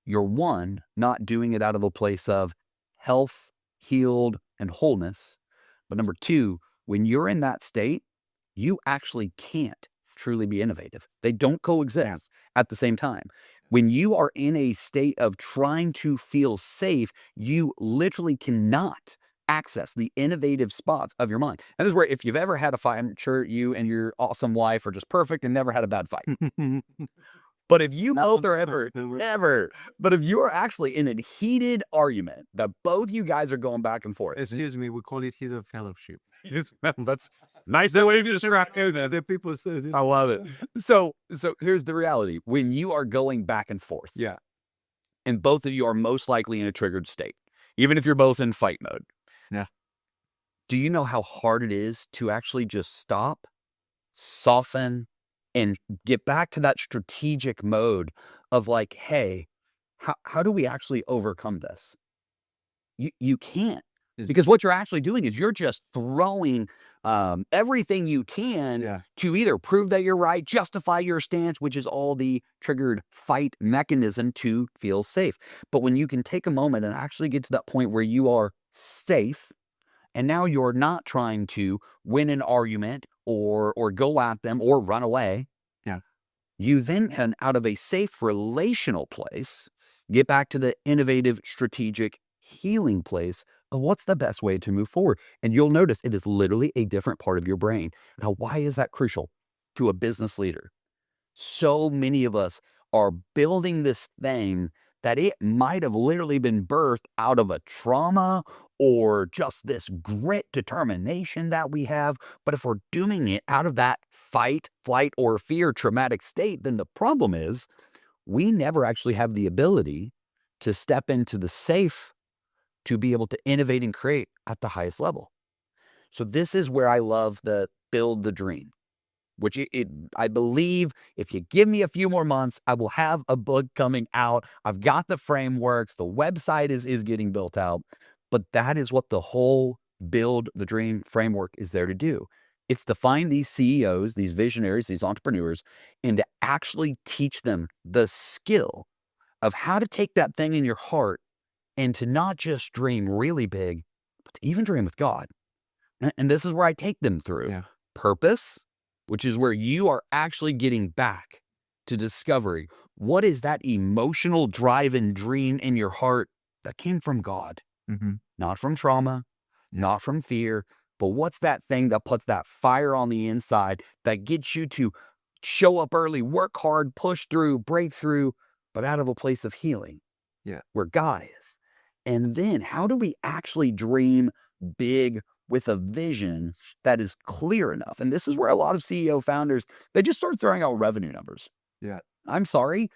you're one, not doing it out of a place of health, healed, and wholeness. But number two, when you're in that state, you actually can't truly be innovative. They don't coexist at the same time. When you are in a state of trying to feel safe, you literally cannot access the innovative spots of your mind. And this is where, if you've ever had a fight, I'm sure you and your awesome wife are just perfect and never had a bad fight. But if you both are ever, but if you are actually in a heated argument that both you guys are going back and forth. Excuse me, we call it heated fellowship. That's nice way to describe it. The people say this. I love it. So here's the reality. When you are going back and forth, Yeah. and both of you are most likely in a triggered state, even if you're both in fight mode. Yeah. Do you know how hard it is to actually just stop, soften, and get back to that strategic mode of like, hey, how do we actually overcome this? You can't, because what you're actually doing is you're just throwing everything you can to either prove that you're right, justify your stance, which is all the triggered fight mechanism to feel safe. But when you can take a moment and actually get to that point where you are safe, and now you're not trying to win an argument or go at them or run away. Yeah. You then can, out of a safe relational place, get back to the innovative, strategic, healing place of what's the best way to move forward. And you'll notice it is literally a different part of your brain. Now, why is that crucial to a business leader? So many of us are building this thing that it might have literally been birthed out of a trauma or just this grit determination that we have. But if we're doing it out of that fight, flight, or fear traumatic state, then the problem is we never actually have the ability to step into the safe to be able to innovate and create at the highest level. So this is where I love the build the dream, which I believe if you give me a few more months, I will have a book coming out. I've got the frameworks. The website is getting built out. But that is what the whole build the dream framework is there to do. It's to find these CEOs, these visionaries, these entrepreneurs, and to actually teach them the skill of how to take that thing in your heart and to not just dream really big, but to even dream with God. And this is where I take them through purpose, which is where you are actually getting back to discovery. What is that emotional drive and dream in your heart that came from God? Not from trauma, not from fear, but what's that thing that puts that fire on the inside that gets you to show up early, work hard, push through, break through, but out of a place of healing, where God is. And then how do we actually dream big with a vision that is clear enough? And this is where a lot of CEO founders, they just start throwing out revenue numbers. Yeah. I'm sorry,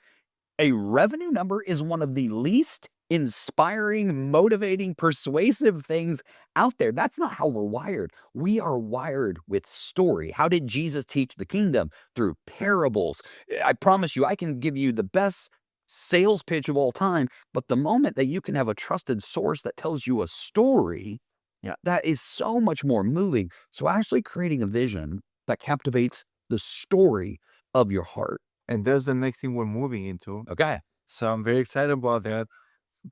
a revenue number is one of the least inspiring, motivating, persuasive things out there. That's not how we're wired. We are wired with story. How did Jesus teach the kingdom? Through parables. I promise you, I can give you the best sales pitch of all time, but the moment that you can have a trusted source that tells you a story, Yeah. that is so much more moving. So actually creating a vision that captivates the story of your heart. And that's the next thing we're moving into. Okay. So I'm very excited about that.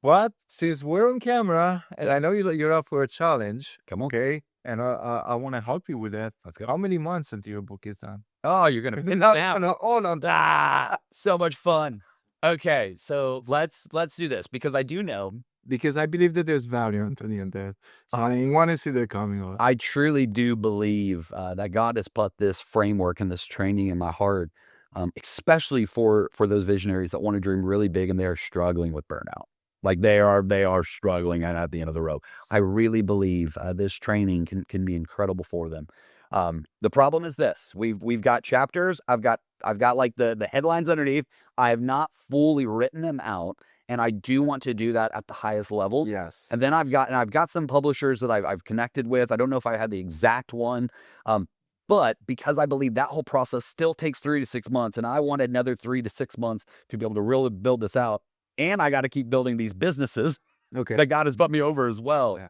But since we're on camera, and I know you're up for a challenge, Come on. okay? And I want to help you with that. Let's go. How many months until your book is done? Oh, you're gonna No, snap. no, hold on. So much fun. Okay, so let's do this because I do know. Because I believe that there's value, Anthony, in that. I want to see that coming out. I truly do believe that God has put this framework and this training in my heart, especially for those visionaries that want to dream really big and they are struggling with burnout. Like they are struggling and at the end of the road. I really believe this training can be incredible for them. The problem is this: we've got chapters. I've got like the headlines underneath. I have not fully written them out, and I do want to do that at the highest level. Yes. And then I've got some publishers that I've connected with. I don't know if I had the exact one, but because I believe that whole process still takes 3 to 6 months, and I want another 3 to 6 months to be able to really build this out, and I got to keep building these businesses Okay. that God has put me over as well. Yeah.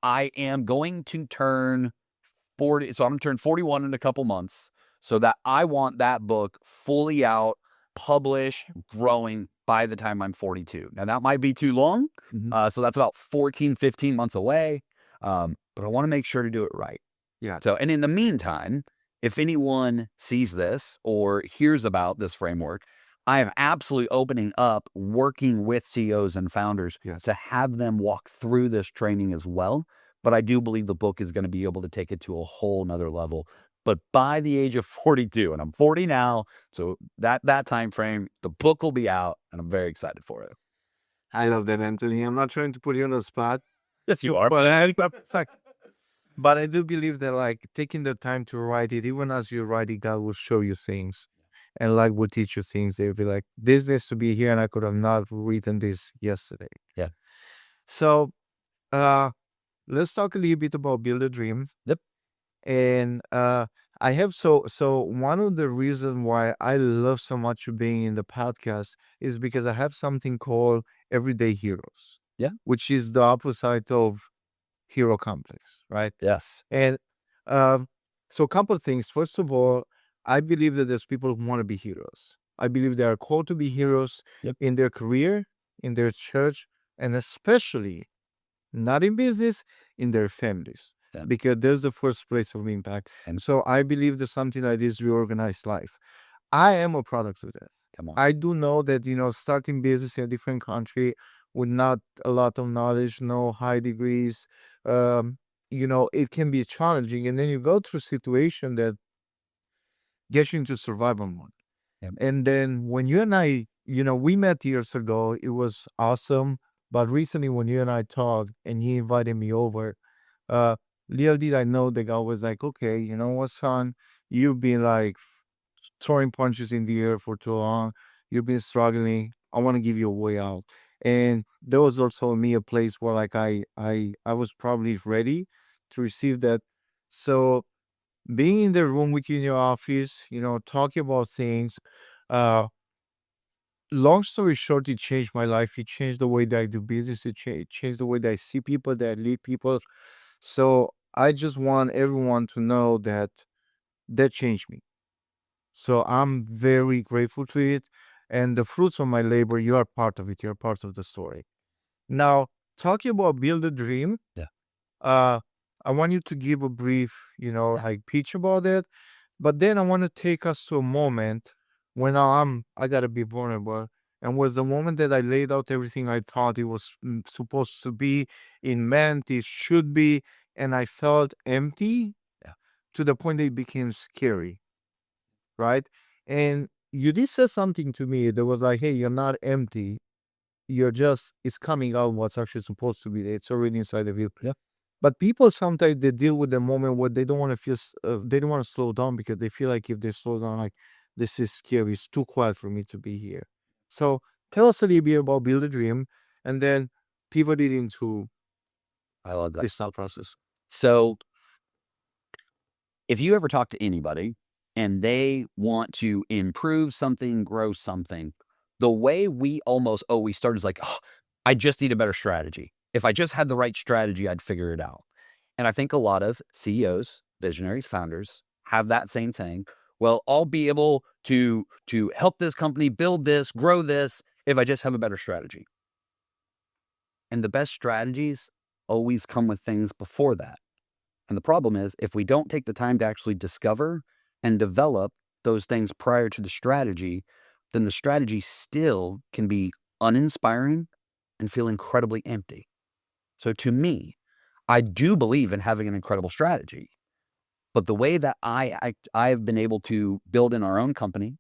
I am going to turn 40. So I'm going to turn 41 in a couple months, so that I want that book fully out, published, growing by the time I'm 42. Now that might be too long. Mhm. So that's about 14, 15 months away. But I want to make sure to do it right. Yeah. So, and in the meantime, if anyone sees this or hears about this framework, I am absolutely opening up working with CEOs and founders Yes. to have them walk through this training as well. But I do believe the book is going to be able to take it to a whole nother level. But by the age of 42, and I'm 40 now, so that time frame, the book will be out, and I'm very excited for it. I love that, Anthony. I'm not trying to put you on the spot, Yes, you are. but I do believe that like taking the time to write it, even as you write it, God will show you things. And like will teach you things. They'll be like, this needs to be here, and I could have not written this yesterday. Yeah. So let's talk a little bit about Build a Dream. Yep. And I have so one of the reasons why I love so much being in the podcast is because I have something called Everyday Heroes. Yeah. Which is the opposite of hero complex, right? Yes. And so a couple of things. First of all, I believe that there's people who want to be heroes. I believe they are called to be heroes Yep. in their career, in their church, and especially not in business, in their families. Yeah. Because there's the first place of impact. And So I believe that something like this reorganized life. I am a product of that. come on. I do know that, starting business in a different country with not a lot of knowledge, no high degrees, it can be challenging. And then you go through a situation that gets you into survival mode. Yep. And then when you and I, we met years ago, it was awesome. But recently when you and I talked and he invited me over, little did I know that God was like, okay, you know what, son? You've been like throwing punches in the air for too long. You've been struggling. I want to give you a way out. And there was also me a place where like I was probably ready to receive that. So being in the room with you in your office, talking about things, long story short, it changed my life. It changed the way that I do business. It changed the way that I see people, that I lead people. So I just want everyone to know that changed me. So I'm very grateful to it. And the fruits of my labor, you are part of it. You're part of the story. Now, talking about Build a Dream, Yeah. I want you to give a brief, like pitch about it. But then I want to take us to a moment when I gotta be vulnerable. And was the moment that I laid out everything I thought it was supposed to be, it meant it should be, and I felt empty. Yeah. To the point that it became scary. Right? And you did say something to me that was like, hey, you're not empty, it's coming out what's actually supposed to be there. It's already inside of you. Yeah. But people sometimes they deal with the moment where they don't want to feel, they don't want to slow down because they feel like if they slow down, like this is scary. It's too quiet for me to be here. So tell us a little bit about Build a Dream, and then pivot it into I love that. this thought process. So if you ever talk to anybody and they want to improve something, grow something, the way we almost always start is like, oh, I just need a better strategy. If I just had the right strategy, I'd figure it out. And I think a lot of CEOs, visionaries, founders have that same thing. Well, I'll be able to help this company build this, grow this, if I just have a better strategy. And the best strategies always come with things before that. And the problem is, if we don't take the time to actually discover and develop those things prior to the strategy, then the strategy still can be uninspiring and feel incredibly empty. So to me, I do believe in having an incredible strategy. But the way that I have been able to build in our own company,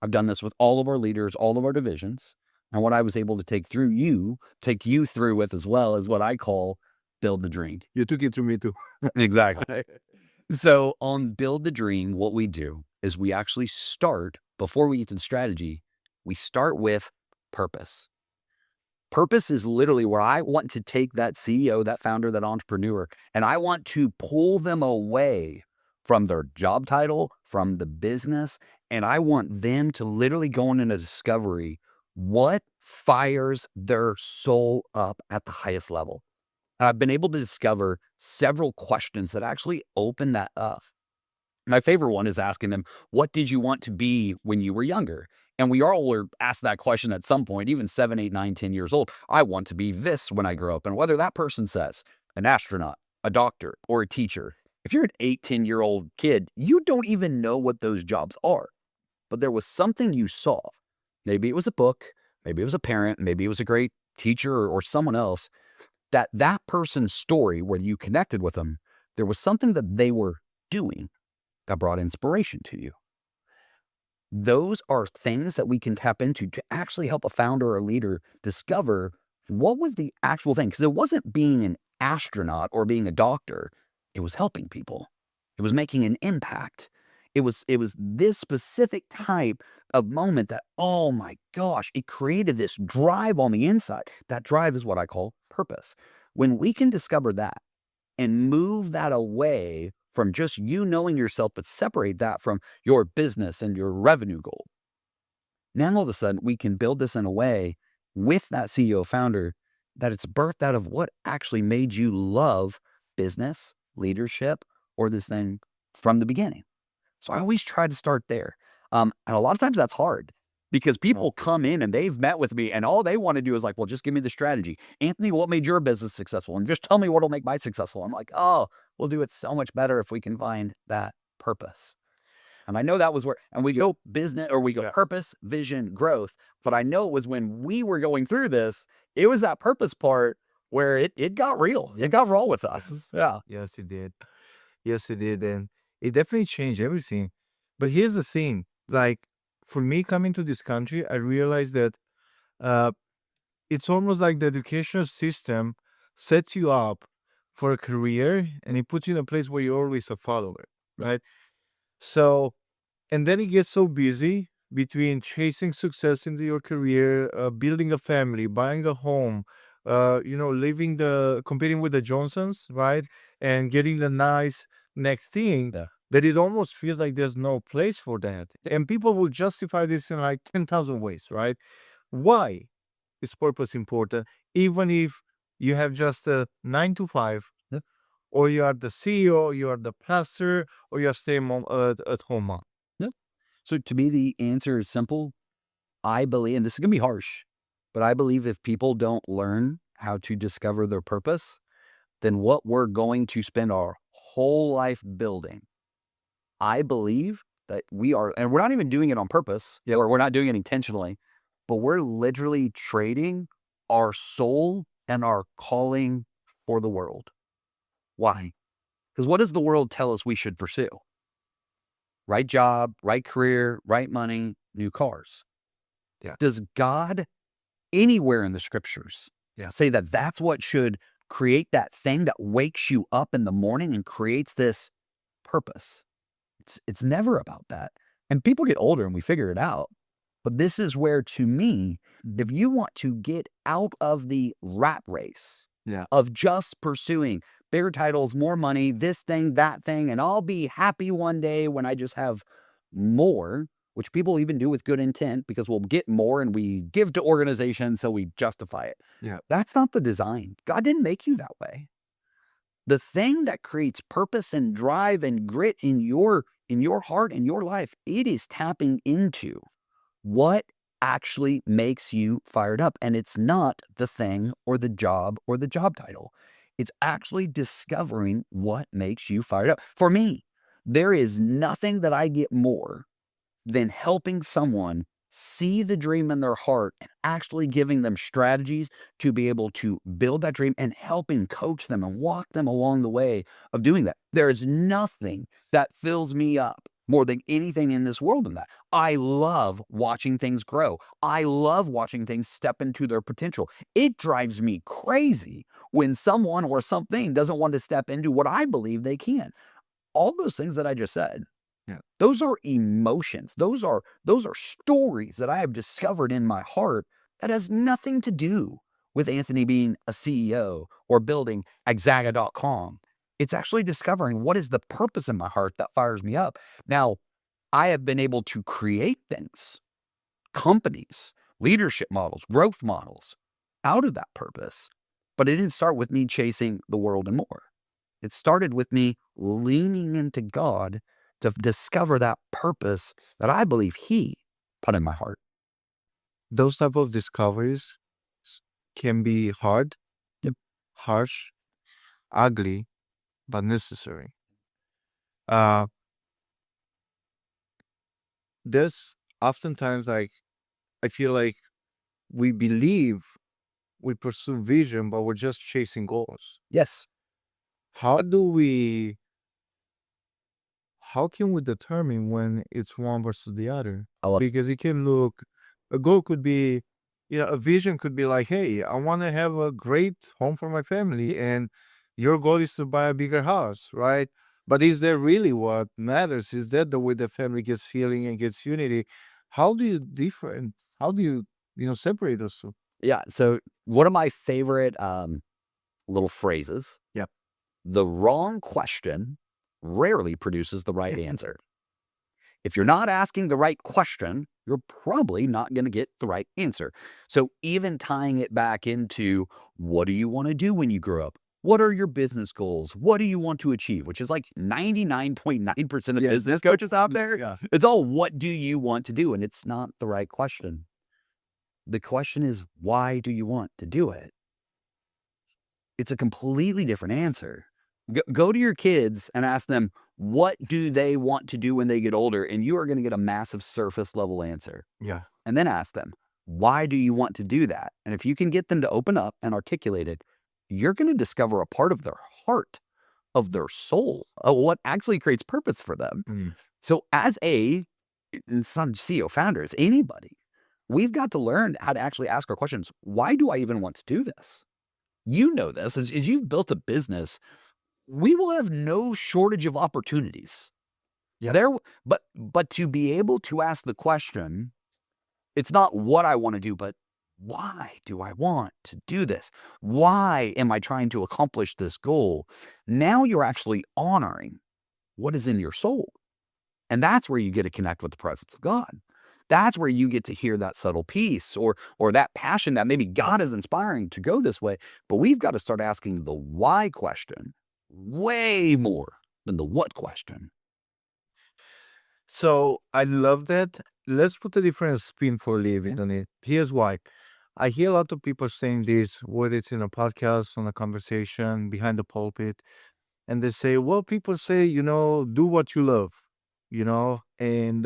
I've done this with all of our leaders, all of our divisions, and what I was able to take you through with as well is what I call build the dream. You took it to me too. Exactly. So on Build the Dream, what we do is we actually start, before we get to the strategy, we start with purpose. Purpose is literally where I want to take that CEO, that founder, that entrepreneur, and I want to pull them away from their job title, from the business, and I want them to literally go on in a discovery. What fires their soul up at the highest level? And I've been able to discover several questions that actually open that up. My favorite one is asking them, what did you want to be when you were younger? And we all were asked that question at some point, even 7, 8, 9, 10 years old. I want to be this when I grow up. And whether that person says an astronaut, a doctor, or a teacher, if you're an 8, 10-year-old kid, you don't even know what those jobs are. But there was something you saw. Maybe it was a book, maybe it was a parent, maybe it was a great teacher or someone else, that person's story where you connected with them, there was something that they were doing that brought inspiration to you. Those are things that we can tap into to actually help a founder or a leader discover what was the actual thing. Because it wasn't being an astronaut or being a doctor. It was helping people. It was making an impact. It was this specific type of moment that, oh my gosh, it created this drive on the inside. That drive is what I call purpose. When we can discover that and move that away from just you knowing yourself, but separate that from your business and your revenue goal. Now, all of a sudden, we can build this in a way with that CEO founder that it's birthed out of what actually made you love business, leadership, or this thing from the beginning. So I always try to start there. And a lot of times that's hard because people come in and they've met with me and all they want to do is like, well, just give me the strategy. Anthony, what made your business successful? And just tell me what'll make my successful. I'm like, oh, we'll do it so much better if we can find that purpose. And I know that was where, and we go business or we go purpose, vision, growth. But I know it was when we were going through this, it was that purpose part where it got real. It got raw with us. Yeah. Yes, it did. Yes, it did. And it definitely changed everything. But here's the thing, like for me coming to this country, I realized that uh, it's almost like the educational system sets you up for a career and it puts you in a place where you're always a follower, right? So, and then it gets so busy between chasing success into your career, building a family, buying a home, competing with the Johnsons, right? And getting the nice next thing Yeah. that it almost feels like there's no place for that. And people will justify this in like 10,000 ways, right? Why is purpose important? Even if you have just a 9 to 5, Yeah. or you are the CEO, you are the pastor, or you are staying mom, at home mom. So to me, the answer is simple. I believe, and this is going to be harsh, but I believe if people don't learn how to discover their purpose, then what we're going to spend our whole life building, I believe that we are, and we're not even doing it on purpose, or we're not doing it intentionally, but we're literally trading our soul and our calling for the world. Why? Because what does the world tell us we should pursue? Right job, right career, right money, new cars. Yeah. Does God anywhere in the scriptures Yeah. say that that's what should create that thing that wakes you up in the morning and creates this purpose. It's never about that. And people get older and we figure it out. But this is where, to me, if you want to get out of the rat race Yeah. of just pursuing bigger titles, more money, this thing, that thing, and I'll be happy one day when I just have more, which people even do with good intent because we'll get more and we give to organizations, so we justify it. Yeah. That's not the design. God didn't make you that way. The thing that creates purpose and drive and grit in your heart and your life, it is tapping into what actually makes you fired up. And it's not the thing or the job title. It's actually discovering what makes you fired up. For me, there is nothing that I get more than helping someone see the dream in their heart and actually giving them strategies to be able to build that dream and helping coach them and walk them along the way of doing that. There is nothing that fills me up more than anything in this world than that. I love watching things grow. I love watching things step into their potential. It drives me crazy when someone or something doesn't want to step into what I believe they can. All those things that I just said, Yeah. those are emotions. Those are stories that I have discovered in my heart that has nothing to do with Anthony being a CEO or building Exaga.com. It's actually discovering what is the purpose in my heart that fires me up. Now, I have been able to create things, companies, leadership models, growth models out of that purpose. But it didn't start with me chasing the world and more. It started with me leaning into God to discover that purpose that I believe He put in my heart. Those type of discoveries can be hard, Yep. harsh, ugly, but necessary. Uh, there's oftentimes like I feel like we believe we pursue vision, but we're just chasing goals. Yes. How can we determine when it's one versus the other? I love Because it can look, a goal could be, a vision could be like, hey, I want to have a great home for my family, and your goal is to buy a bigger house, right? But is that really what matters? Is that the way the family gets healing and gets unity? How do you different? How do you separate those two? Yeah. So one of my favorite little phrases. Yep. The wrong question rarely produces the right answer. If you're not asking the right question, you're probably not going to get the right answer. So even tying it back into what do you want to do when you grow up? What are your business goals? What do you want to achieve? Which is like 99.9% of Yeah, business that's coaches out there. Yeah. It's all what do you want to do? And it's not the right question. The question is, why do you want to do it? It's a completely different answer. Go to your kids and ask them, what do they want to do when they get older? And you are going to get a massive surface level answer. Yeah. And then ask them, why do you want to do that? And if you can get them to open up and articulate it, you're going to discover a part of their heart, of their soul, of what actually creates purpose for them. Mm. So as some CEO founders, anybody, we've got to learn how to actually ask our questions. Why do I even want to do this? You know this, as you've built a business, we will have no shortage of opportunities. Yeah. But to be able to ask the question, it's not what I want to do, but why do I want to do this? Why am I trying to accomplish this goal? Now you're actually honoring what is in your soul. And that's where you get to connect with the presence of God. That's where you get to hear that subtle piece or that passion that maybe God is inspiring to go this way. But we've got to start asking the why question way more than the what question. So I love that. Let's put a different spin for living on it. Here's why. I hear a lot of people saying this, whether it's in a podcast, on a conversation, behind the pulpit, and they say, well, people say, do what you love, and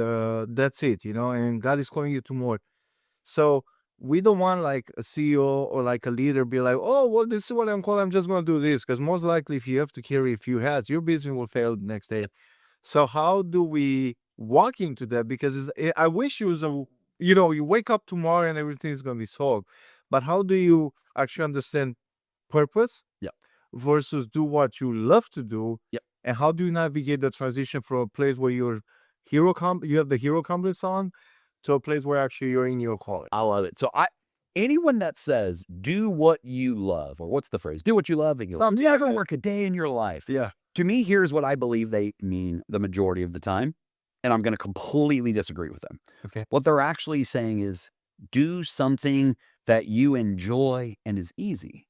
that's it, and God is calling you to more. So we don't want like a CEO or like a leader be like, oh, well, this is what I'm calling. I'm just going to do this. Because most likely, if you have to carry a few hats, your business will fail the next day. So how do we walk into that? Because I wish it was you wake up tomorrow and everything is going to be solved. But how do you actually understand purpose Yep. versus do what you love to do? Yep. And how do you navigate the transition from a place where you have the hero complex on to a place where actually you're in your calling? I love it. So anyone that says do what you love, or what's the phrase? Do what you love and you'll never work a day in your life. Yeah. To me, here's what I believe they mean the majority of the time. And I'm going to completely disagree with them. Okay. What they're actually saying is do something that you enjoy and is easy.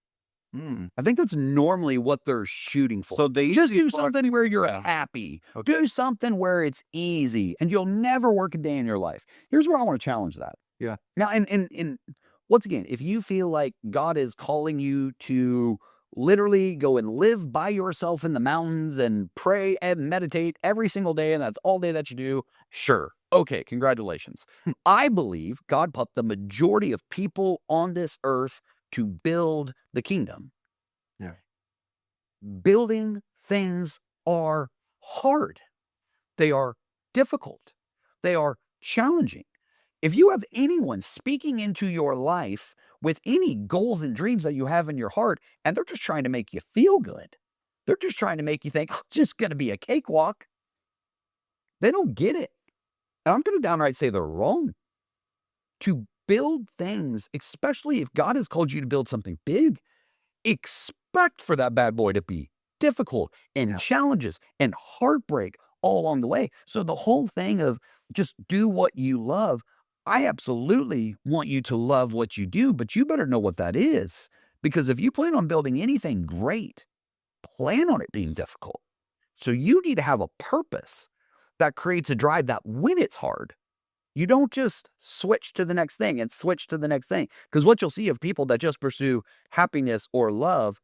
I think that's normally what they're shooting for. So they Just do something where you're happy. Okay. Do something where it's easy and you'll never work a day in your life. Here's where I want to challenge that. Yeah. Now, and once again, if you feel like God is calling you to literally go and live by yourself in the mountains and pray and meditate every single day, and that's all day that you do, sure. Okay, congratulations. I believe God put the majority of people on this earth to build the kingdom. Yeah. Building things are hard. They are difficult. They are challenging. If you have anyone speaking into your life with any goals and dreams that you have in your heart, and they're just trying to make you feel good, they're just trying to make you think, oh, it's just going to be a cakewalk. They don't get it. And I'm going to downright say they're wrong. To build things, especially if God has called you to build something big, expect for that bad boy to be difficult and challenges and heartbreak all along the way. So the whole thing of just do what you love, I absolutely want you to love what you do, but you better know what that is. Because if you plan on building anything great, plan on it being difficult. So you need to have a purpose that creates a drive that when it's hard, you don't just switch to the next thing and switch to the next thing. Because what you'll see of people that just pursue happiness or love,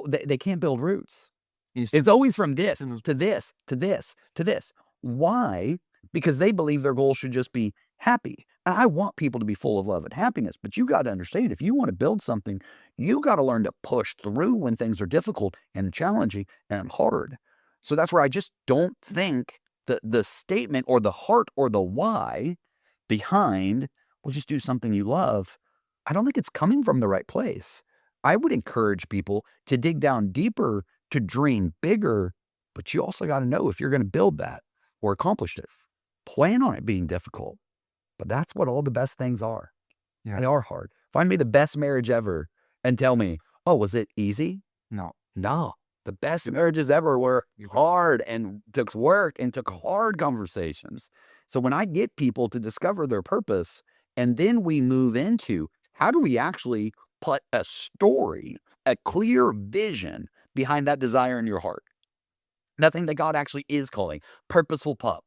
they can't build roots. It's always from this to this to this to this. Why? Because they believe their goal should just be happy. And I want people to be full of love and happiness, but you got to understand, if you want to build something, you got to learn to push through when things are difficult and challenging and hard. So that's where I just don't think the statement or the heart or the why behind, well, just do something you love, I don't think it's coming from the right place. I would encourage people to dig down deeper, to dream bigger, but you also got to know if you're going to build that or accomplish it, plan on it being difficult. But that's what all the best things are. Yeah. They are hard. Find me the best marriage ever and tell me, oh, was it easy? No. The best marriages ever were hard and took work and took hard conversations. So when I get people to discover their purpose, and then we move into how do we actually put a story, a clear vision behind that desire in your heart? Nothing that God actually is calling. Purposeful Pup,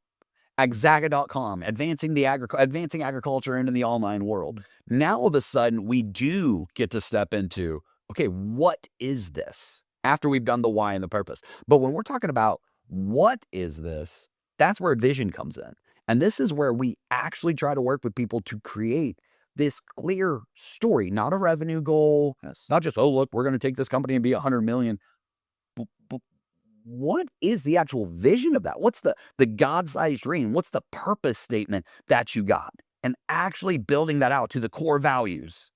Exaga.com, advancing agriculture into the online world. Now all of a sudden we do get to step into, okay, what is this? After we've done the why and the purpose. But when we're talking about what is this, that's where vision comes in. And this is where we actually try to work with people to create this clear story, not a revenue goal, not just, oh, look, we're going to take this company and be 100 million. But what is the actual vision of that? What's the God-sized dream? What's the purpose statement that you got? And actually building that out to the core values,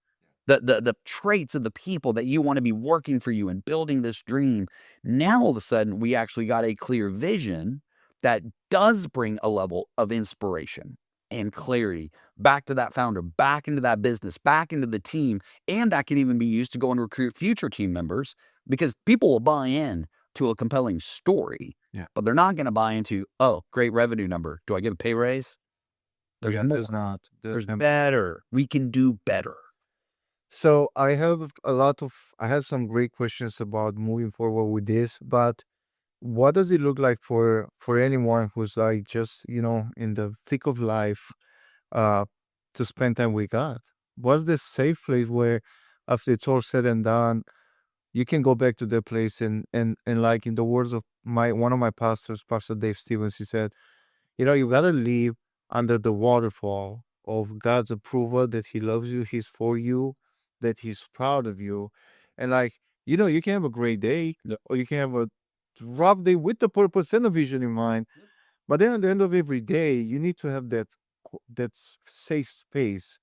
the traits of the people that you want to be working for you and building this dream. Now, all of a sudden, we actually got a clear vision that does bring a level of inspiration and clarity back to that founder, back into that business, back into the team. And that can even be used to go and recruit future team members, because people will buy in to a compelling story, but they're not going to buy into, oh, great revenue number. Do I get a pay raise? There's not. There's better. We can do better. So I have I have some great questions about moving forward with this, but what does it look like for anyone who's like just, in the thick of life, uh, to spend time with God? What's the safe place where after it's all said and done, you can go back to that place and like in the words of one of my pastors, Pastor Dave Stevens, he said, you gotta live under the waterfall of God's approval that He loves you, He's for you, that He's proud of you. And like, you can have a great day, or you can have a rough day with the purpose and the vision in mind. But then at the end of every day, you need to have that safe space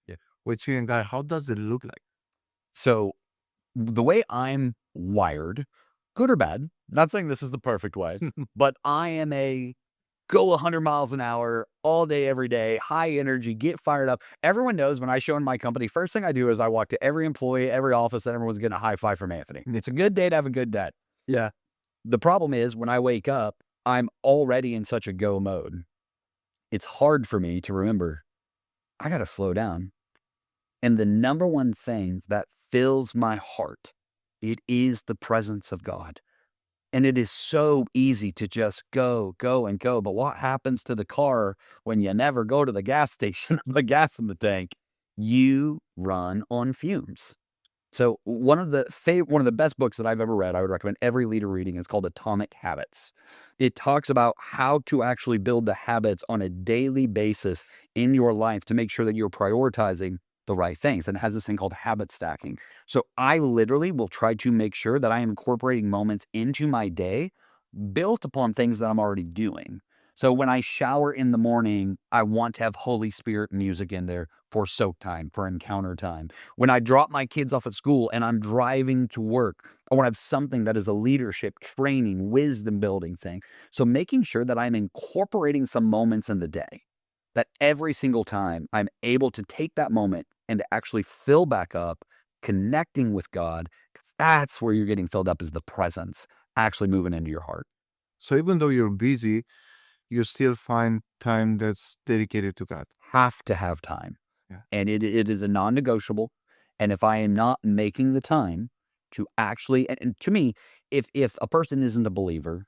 with you and God. How does it look like? So the way I'm wired, good or bad, not saying this is the perfect way, but I am a go 100 miles an hour all day, every day, high energy, get fired up. Everyone knows when I show in my company, first thing I do is I walk to every employee, every office, and everyone's getting a high five from Anthony. It's a good day to have a good day. Yeah. The problem is when I wake up, I'm already in such a go mode. It's hard for me to remember, I got to slow down. And the number one thing that fills my heart, it is the presence of God. And it is so easy to just go, go, and go. But what happens to the car when you never go to the gas station, the gas in the tank? You run on fumes. So one of the best books that I've ever read, I would recommend every leader reading, is called Atomic Habits. It talks about how to actually build the habits on a daily basis in your life to make sure that you're prioritizing the right things. And it has this thing called habit stacking. So I literally will try to make sure that I am incorporating moments into my day built upon things that I'm already doing. So when I shower in the morning, I want to have Holy Spirit music in there for soak time, for encounter time. When I drop my kids off at school and I'm driving to work, I want to have something that is a leadership, training, wisdom building thing. So making sure that I'm incorporating some moments in the day, that every single time I'm able to take that moment and actually fill back up, connecting with God, because that's where you're getting filled up, is the presence actually moving into your heart. So even though you're busy, you still find time that's dedicated to God. Have to have time. Yeah. And it is a non-negotiable. And if I am not making the time to actually, and to me, if a person isn't a believer,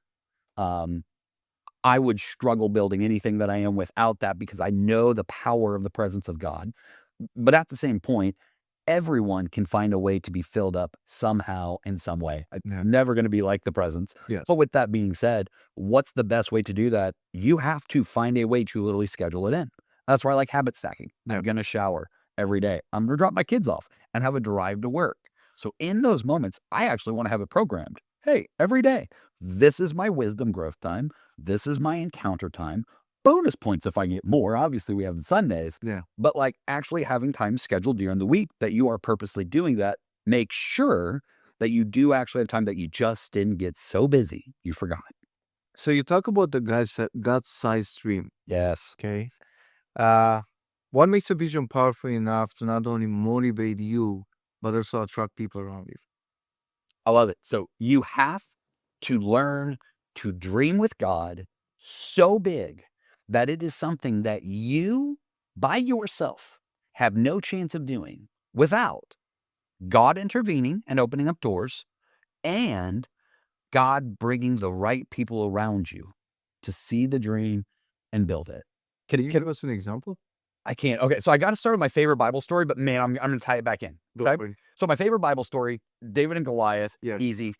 I would struggle building anything that I am without that, because I know the power of the presence of God. But at the same point, everyone can find a way to be filled up somehow in some way. It's Yeah. never going to be like the presence. Yes. But with that being said, what's the best way to do that? You have to find a way to literally schedule it in. That's why I like habit stacking. Yeah. I'm going to shower every day. I'm going to drop my kids off and have a drive to work. So in those moments, I actually want to have it programmed. Hey, every day, this is my wisdom growth time. This is my encounter time. Bonus points if I get more. Obviously, we have Sundays. Yeah. But like actually having time scheduled during the week that you are purposely doing that, make sure that you do actually have time, that you just didn't get so busy you forgot. So you talk about the God-sized dream. Yes. Okay. What makes a vision powerful enough to not only motivate you, but also attract people around you? I love it. So you have to learn to dream with God so big that it is something that you, by yourself, have no chance of doing without God intervening and opening up doors, and God bringing the right people around you to see the dream and build it. Can you give us an example? I can't. Okay, so I got to start with my favorite Bible story, but man, I'm going to tie it back in. Go Okay? for it. So my favorite Bible story, David and Goliath, Yeah. easy.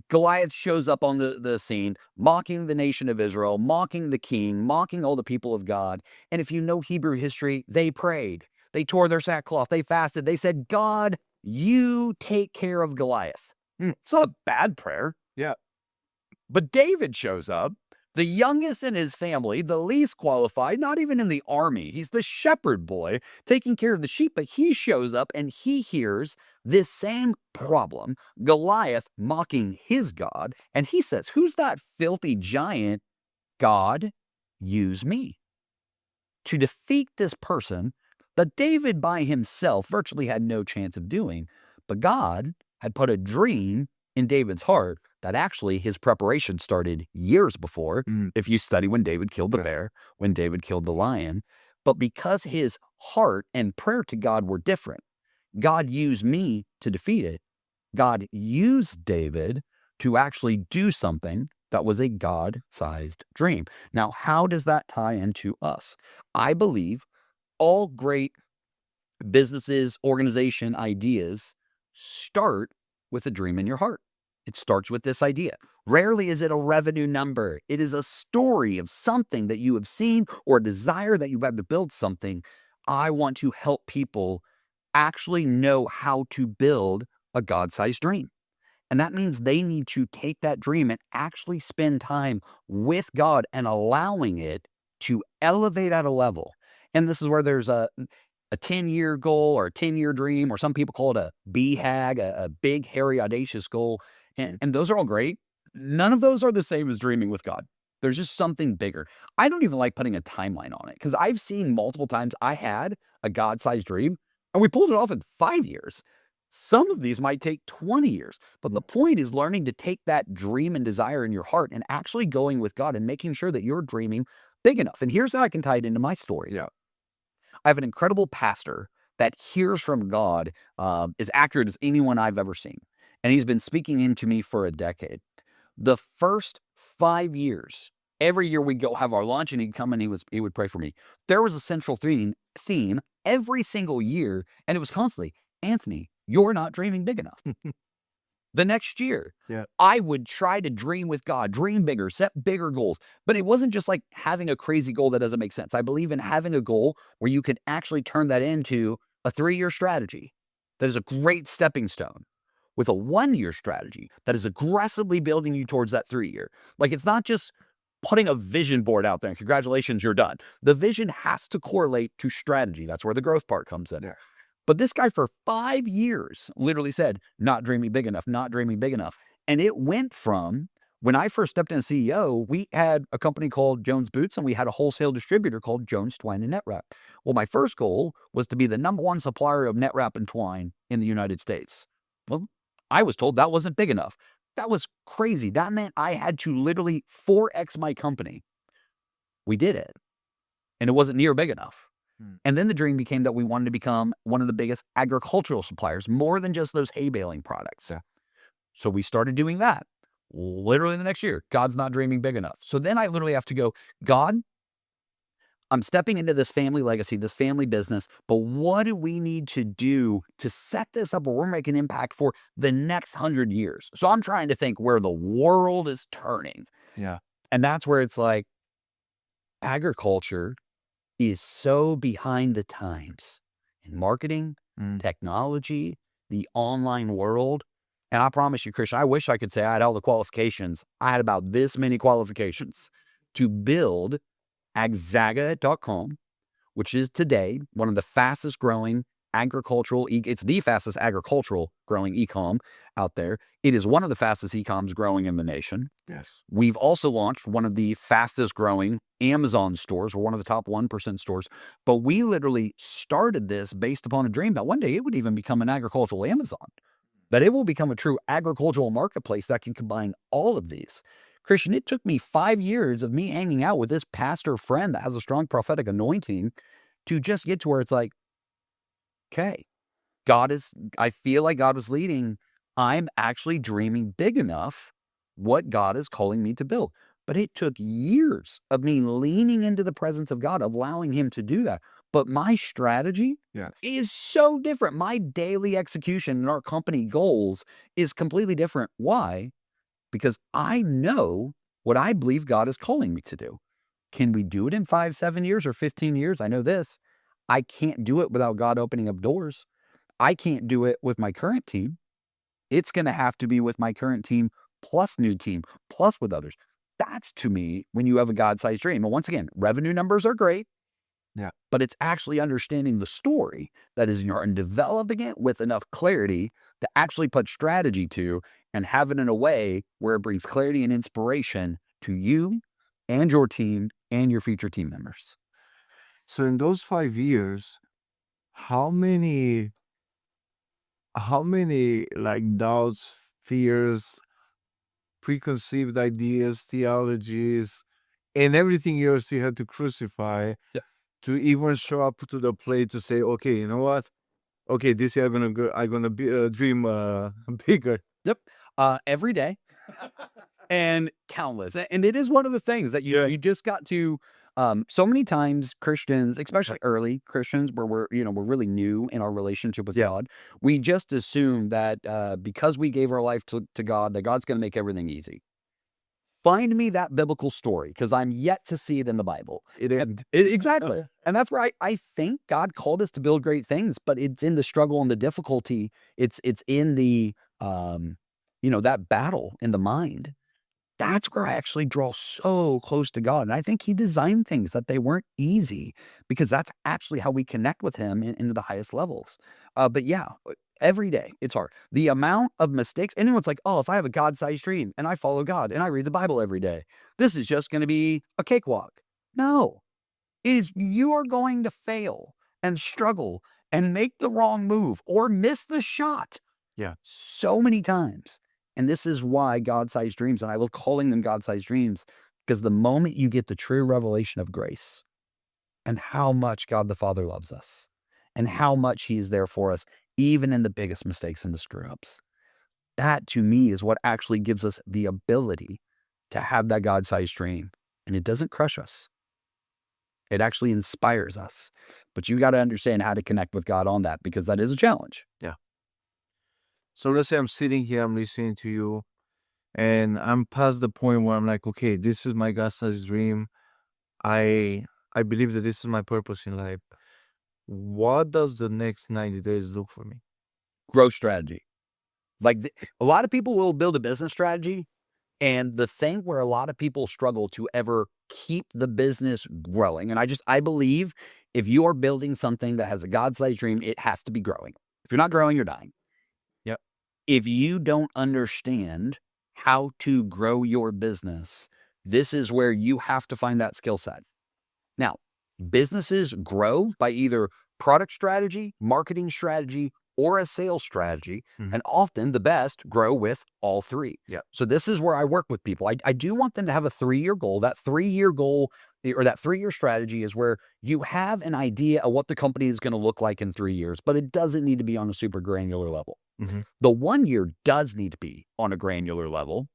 Goliath shows up on the scene, mocking the nation of Israel, mocking the king, mocking all the people of God. And if you know Hebrew history, they prayed. They tore their sackcloth. They fasted. They said, God, you take care of Goliath. It's not a bad prayer. Yeah. But David shows up, the youngest in his family, the least qualified, not even in the army. He's the shepherd boy taking care of the sheep, but he shows up and he hears this same problem, Goliath mocking his God, and he says, who's that filthy giant? God, use me to defeat this person that David by himself virtually had no chance of doing. But God had put a dream in David's heart that actually his preparation started years before. If you study when David killed the bear, when David killed the lion, but because his heart and prayer to God were different, God used me to defeat it. God used David to actually do something that was a God-sized dream. Now, how does that tie into us? I believe all great businesses, organization ideas start with a dream in your heart. It starts with this idea. Rarely is it a revenue number. It is a story of something that you have seen or a desire that you have to build something. I want to help people actually know how to build a God-sized dream. And that means they need to take that dream and actually spend time with God and allowing it to elevate at a level. And this is where there's a 10-year goal or a 10-year dream, or some people call it a BHAG, a big, hairy, audacious goal. And those are all great. None of those are the same as dreaming with God. There's just something bigger. I don't even like putting a timeline on it because I've seen multiple times I had a God-sized dream and we pulled it off in 5 years. Some of these might take 20 years, but the point is learning to take that dream and desire in your heart and actually going with God and making sure that you're dreaming big enough. And here's how I can tie it into my story. Yeah. I have an incredible pastor that hears from God, as accurate as anyone I've ever seen. And he's been speaking into me for a decade. The first 5 years, every year we'd go have our lunch and he'd come and he would pray for me. There was a central theme every single year, and it was constantly, Anthony, you're not dreaming big enough. The next year, Yeah. I would try to dream with God, dream bigger, set bigger goals. But it wasn't just like having a crazy goal that doesn't make sense. I believe in having a goal where you could actually turn that into a 3-year strategy that is a great stepping stone with a 1-year strategy that is aggressively building you towards that 3-year. Like, it's not just putting a vision board out there and congratulations, you're done. The vision has to correlate to strategy. That's where the growth part comes in. Yeah. But this guy for 5 years literally said, not dreaming big enough, not dreaming big enough. And it went from when I first stepped in as CEO, we had a company called Jones Boots and we had a wholesale distributor called Jones Twine and Net Wrap. Well, my first goal was to be the #1 supplier of net wrap and twine in the United States. Well, I was told that wasn't big enough. That was crazy. That meant I had to literally 4x my company. We did it. And it wasn't near big enough. And then the dream became that we wanted to become one of the biggest agricultural suppliers, more than just those hay baling products. Yeah. So we started doing that. Literally the next year, God's not dreaming big enough. So then I literally have to go, God, I'm stepping into this family legacy, this family business, but what do we need to do to set this up where we're making impact for the next 100 years? So I'm trying to think where the world is turning. Yeah. And that's where it's like agriculture is so behind the times in marketing, technology, the online world. And I promise you, Christian, I wish I could say I had all the qualifications. I had about this many qualifications to build Agzaga.com, which is today one of the fastest growing agricultural, it's the fastest agricultural growing e-com out there. It is one of the fastest e-coms growing in the nation. Yes. We've also launched one of the fastest growing Amazon stores. We're one of the top 1% stores. But we literally started this based upon a dream that one day it would even become an agricultural Amazon, that it will become a true agricultural marketplace that can combine all of these. Christian, it took me 5 years of me hanging out with this pastor friend that has a strong prophetic anointing to just get to where it's like, okay, I feel like God was leading. I'm actually dreaming big enough what God is calling me to build. But it took years of me leaning into the presence of God, allowing him to do that. But my strategy is so different. My daily execution and our company goals is completely different. Why? Because I know what I believe God is calling me to do. Can we do it in 5, 7 years or 15 years? I know this. I can't do it without God opening up doors. I can't do it with my current team. It's going to have to be with my current team plus new team plus with others. That's, to me, when you have a God-sized dream. And once again, revenue numbers are great. Yeah. But it's actually understanding the story that is in your heart and developing it with enough clarity to actually put strategy to and have it in a way where it brings clarity and inspiration to you and your team and your future team members. So in those 5 years, how many like doubts, fears, preconceived ideas, theologies, and everything else you had to crucify to even show up to the plate to say, okay, you know what? Okay, this year I'm gonna be dream bigger. Yep. Every day. And countless. And it is one of the things that you just got to, so many times Christians, especially early Christians, where we're really new in our relationship with God, we just assume that because we gave our life to God, that God's going to make everything easy. Find me that biblical story, because I'm yet to see it in the Bible. Exactly. And that's where I think God called us to build great things, but it's in the struggle and the difficulty. It's in the, that battle in the mind That's where I actually draw so close to God. And I think he designed things that they weren't easy because that's actually how we connect with him into the highest levels. But yeah, every day it's hard. The amount of mistakes, anyone's like, oh, if I have a God sized dream and I follow God and I read the Bible every day, this is just going to be a cakewalk. No, is you are going to fail and struggle and make the wrong move or miss the shot Yeah. so many times. And this is why God-sized dreams, and I love calling them God-sized dreams, because the moment you get the true revelation of grace and how much God the Father loves us and how much he is there for us, even in the biggest mistakes and the screw-ups, that to me is what actually gives us the ability to have that God-sized dream. And it doesn't crush us. It actually inspires us. But you got to understand how to connect with God on that, because that is a challenge. Yeah. So let's say I'm sitting here, I'm listening to you, and I'm past the point where I'm like, okay, this is my God-sized dream. I believe that this is my purpose in life. What does the next 90 days look for me? Growth strategy. Like a lot of people will build a business strategy. And the thing where a lot of people struggle to ever keep the business growing, and I believe if you are building something that has a God-sized dream, it has to be growing. If you're not growing, you're dying. Yep. If you don't understand how to grow your business, this is where you have to find that skill set. Now, businesses grow by either product strategy, marketing strategy, or a sales strategy. Mhm. And often the best grow with all three. Yeah. So this is where I work with people. I do want them to have a 3-year goal. That 3-year goal or that 3-year strategy is where you have an idea of what the company is going to look like in 3 years, but it doesn't need to be on a super granular level. Mhm. The 1 year does need to be on a granular level.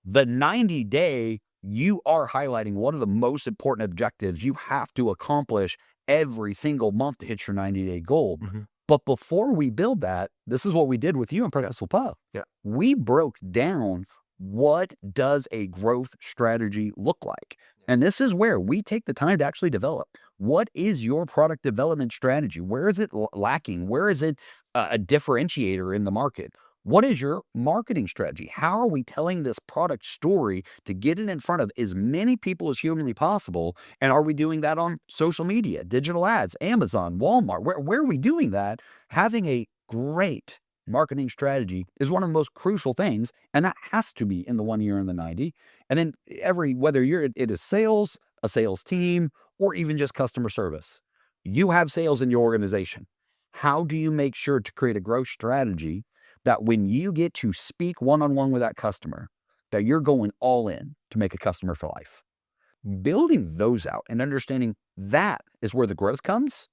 The 90-day, you are highlighting one of the most important objectives you have to accomplish every single month to hit your 90-day goal. Mhm. But before we build that, this is what we did with you in Progressive Puff. Yeah. We broke down what does a growth strategy look like. And this is where we take the time to actually develop. What is your product development strategy? Where is it lacking? Where is it a differentiator in the market? What is your marketing strategy? How are we telling this product story to get it in front of as many people as humanly possible? And are we doing that on social media, digital ads, Amazon, Walmart? Where are we doing that? Having a great marketing strategy is one of the most crucial things. And that has to be in the 1 year and the 90. And then whether it is sales, a sales team, or even just customer service, you have sales in your organization. How do you make sure to create a growth strategy that when you get to speak one-on-one with that customer, that you're going all in to make a customer for life? Building those out and understanding that is where the growth comes.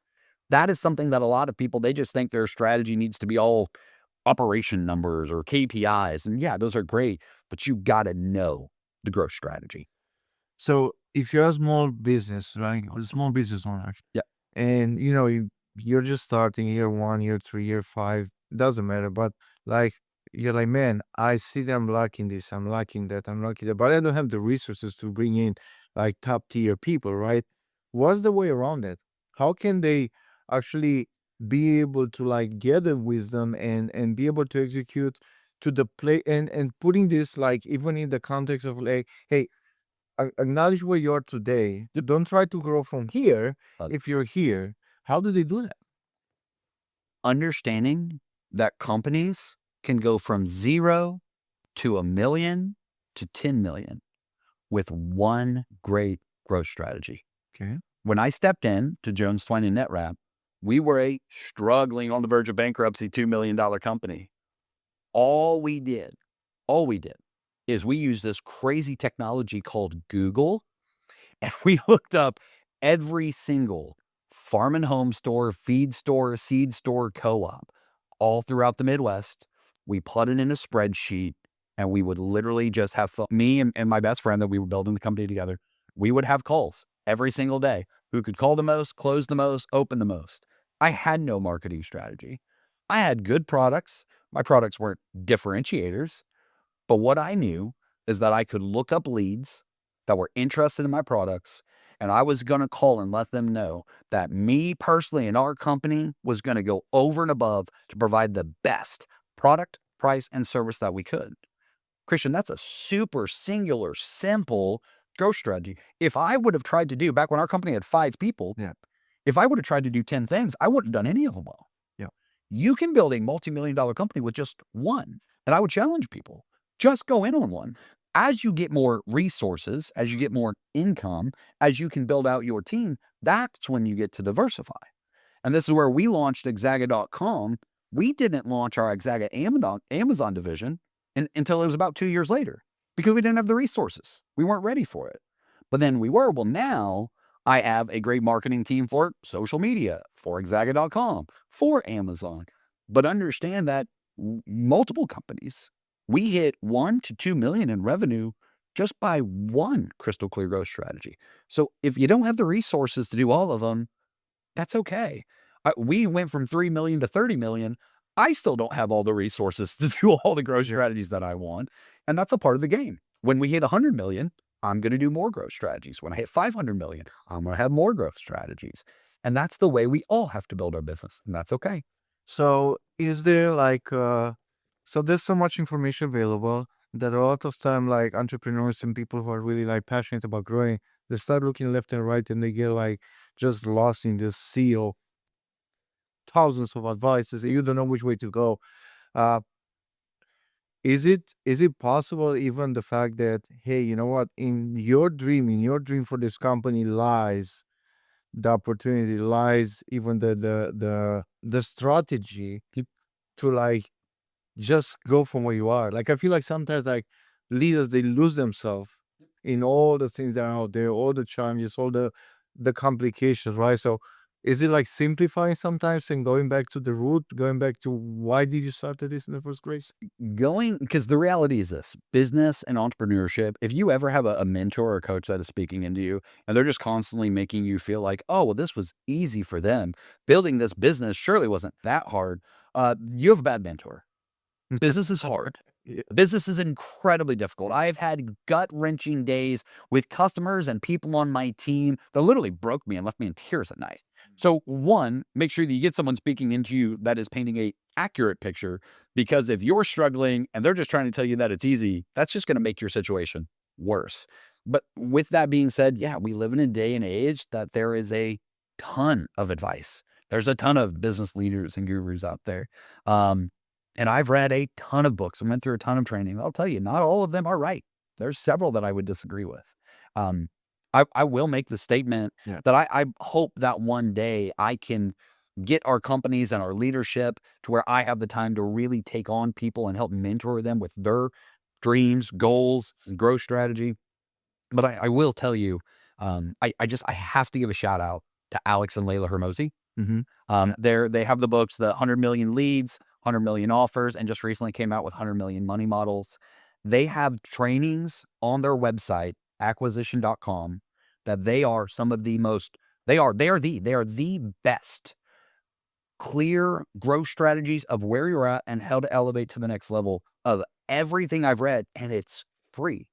That is something that a lot of people, they just think their strategy needs to be all operation numbers or KPIs. And yeah, those are great, but you got to know the growth strategy. So if you're a small business, right, or a small business owner, Yeah. and you're just starting year 1, year 3, year 5, doesn't matter. But like you're like, man, I see that I'm lacking this, I'm lacking that, I'm lacking that, but I don't have the resources to bring in like top tier people, right? What's the way around it? How can they actually be able to like get the wisdom and be able to execute to the play and putting this like even in the context of like, hey, acknowledge where you are today. Don't try to grow from here. If you're here, how do they do that? Understanding that companies can go from 0 to 1 million to 10 million with one great growth strategy. Okay. When I stepped in to Jones Twine and NetWrap, we were a struggling on the verge of bankruptcy $2 million company. All we did is we used this crazy technology called Google, and we looked up every single farm and home store, feed store, seed store, co-op, all throughout the Midwest. We put it in a spreadsheet, and we would literally just have me and my best friend that we were building the company together. We would have calls every single day. Who could call the most, close the most, open the most? I had no marketing strategy. I had good products. My products weren't differentiators, but what I knew is that I could look up leads that were interested in my products, and I was going to call and let them know that me personally and our company was going to go over and above to provide the best product, price, and service that we could. Christian, that's a super singular, simple growth strategy. If I would have tried to do back when our company had 5 people, Yeah. if I would have tried to do 10 things, I wouldn't have done any of them well. Yeah. You can build a multi-million dollar company with just one. And I would challenge people, just go in on one. As you get more resources, as you get more income, as you can build out your team, that's when you get to diversify. And this is where we launched Exaga.com. We didn't launch our Exaga Amazon division until it was about 2 years later because we didn't have the resources. We weren't ready for it. But then we were. Well, now I have a great marketing team for social media, for Exaga.com, for Amazon. But understand that multiple companies, we hit 1 to 2 million in revenue just by one crystal clear growth strategy. So if you don't have the resources to do all of them, that's okay. We went from 3 million to 30 million. I still don't have all the resources to do all the growth strategies that I want. And that's a part of the game. When we hit 100 million, I'm going to do more growth strategies. When I hit 500 million, I'm going to have more growth strategies. And that's the way we all have to build our business. And that's okay. So is there like so there's so much information available that a lot of time like entrepreneurs and people who are really like passionate about growing, they start looking left and right and they get like just lost in this sea of thousands of advices and you don't know which way to go. Uh is it possible even the fact that, hey, you know what, in your dream for this company lies the opportunity, lies even the strategy to like just go from where you are. Like I feel like sometimes like leaders they lose themselves in all the things that are out there, all the challenges, all the complications, right? So is it like simplifying sometimes and going back to the root, going back to why did you start this in the first place? Because the reality is this business and entrepreneurship, if you ever have a mentor or coach that is speaking into you and they're just constantly making you feel like, oh, well, this was easy for them, building this business surely wasn't that hard. You have a bad mentor. Business is hard. Yeah. Business is incredibly difficult. I've had gut-wrenching days with customers and people on my team that literally broke me and left me in tears at night. So one, make sure that you get someone speaking into you that is painting a accurate picture, because if you're struggling and they're just trying to tell you that it's easy, that's just going to make your situation worse. But with that being said, yeah, we live in a day and age that there is a ton of advice. There's a ton of business leaders and gurus out there. And I've read a ton of books and went through a ton of training. I'll tell you, not all of them are right. There's several that I would disagree with. Um, I will make the statement Yeah. that I hope that one day I can get our companies and our leadership to where I have the time to really take on people and help mentor them with their dreams, goals, and growth strategy. But I will tell you, I have to give a shout out to Alex and Layla Hermosi. Mm-hmm. They have the books, the 100 million leads, 100 million offers, and just recently came out with 100 million money models. They have trainings on their website, acquisition.com, that they are some of the most, they are the best clear growth strategies of where you're at and how to elevate to the next level of everything I've read. And it's free.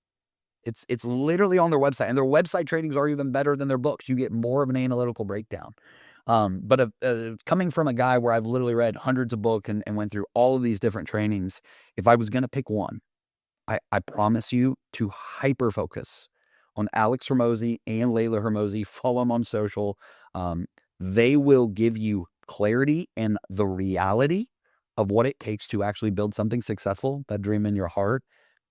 It's literally on their website, and their website trainings are even better than their books. You get more of an analytical breakdown. But coming from a guy where I've literally read hundreds of books and went through all of these different trainings, if I was going to pick one, I promise you to hyper focus on Alex Hermosi and Layla Hermosi. Follow them on social. They will give you clarity and the reality of what it takes to actually build something successful, that dream in your heart,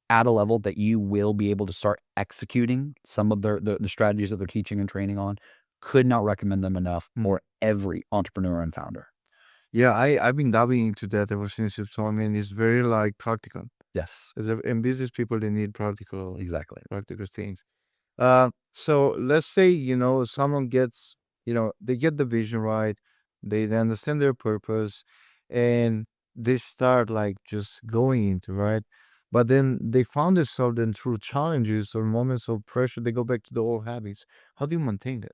at a level that you will be able to start executing some of the strategies that they're teaching and training on. Could not recommend them enough for every entrepreneur and founder. Yeah, I've been diving into that ever since you told me, and it's very like practical. Yes, In business, people they need practical exactly. things. So let's say someone gets they get the vision right, they understand their purpose, and they start like just going into right, but then they found themselves then through challenges or moments of pressure, they go back to the old habits. How do you maintain that?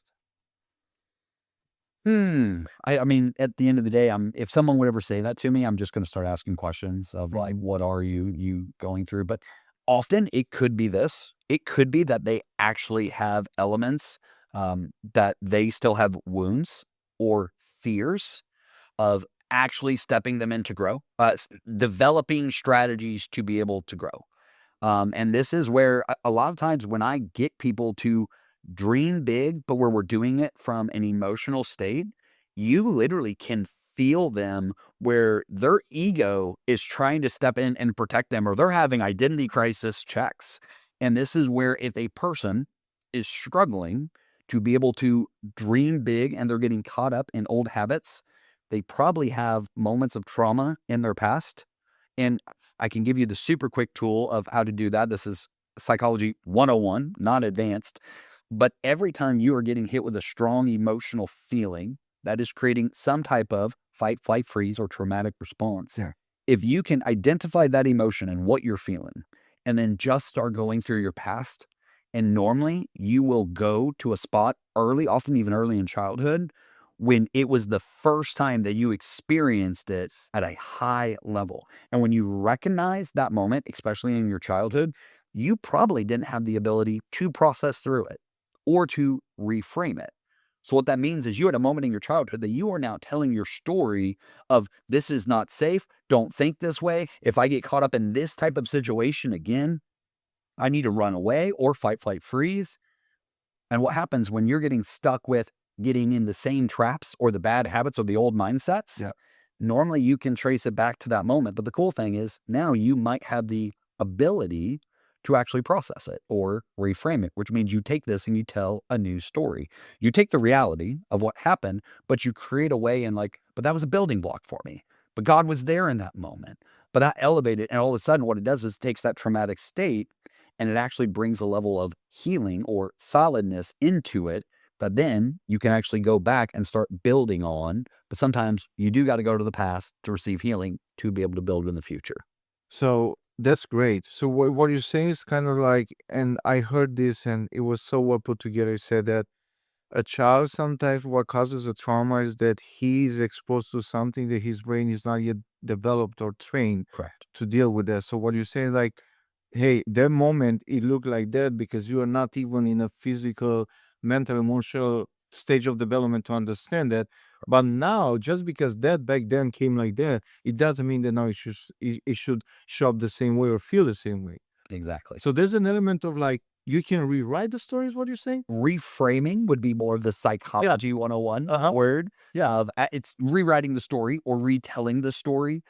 I mean, at the end of the day, if someone would ever say that to me, I'm just going to start asking questions of like, what are you going through? But often it could be this. It could be that they actually have elements that they still have wounds or fears of actually stepping them in to grow, developing strategies to be able to grow. And this is where a lot of times when I get people to dream big, but where we're doing it from an emotional state, you literally can feel them where their ego is trying to step in and protect them, or they're having identity crisis checks. And this is where if a person is struggling to be able to dream big and they're getting caught up in old habits, they probably have moments of trauma in their past. And I can give you the super quick tool of how to do that. This is psychology 101, not advanced. But every time you are getting hit with a strong emotional feeling that is creating some type of fight, flight, freeze, or traumatic response, Yeah. if you can identify that emotion and what you're feeling, and then just start going through your past, and normally you will go to a spot early, often even early in childhood, when it was the first time that you experienced it at a high level. And when you recognize that moment, especially in your childhood, you probably didn't have the ability to process through it or to reframe it. So what that means is you had a moment in your childhood that you are now telling your story of this is not safe. Don't think this way. If I get caught up in this type of situation again, I need to run away or fight, flight, freeze. And what happens when you're getting stuck with getting in the same traps or the bad habits or the old mindsets? Yeah. Normally you can trace it back to that moment. But the cool thing is now you might have the ability to actually process it or reframe it, which means you take this and you tell a new story. You take the reality of what happened, but you create a way and like, but that was a building block for me. But God was there in that moment. But that elevated, and all of a sudden, what it does is it takes that traumatic state and it actually brings a level of healing or solidness into it that then you can actually go back and start building on. But sometimes you do got to go to the past to receive healing to be able to build in the future. So that's great. So what you're saying is kind of like, and I heard this and it was so well put together. You said that a child sometimes what causes a trauma is that he's exposed to something that his brain is not yet developed or trained Correct. to deal with that. So what you're saying, like, hey, that moment it looked like that because you are not even in a physical, mental, emotional stage of development to understand that. But now, just because that back then came like that, it doesn't mean that now it should show up the same way or feel the same way. Exactly. So there's an element of like you can rewrite the story, is what you're saying? Reframing would be more of the psychology 101 word. Yeah. It's rewriting the story or retelling the story,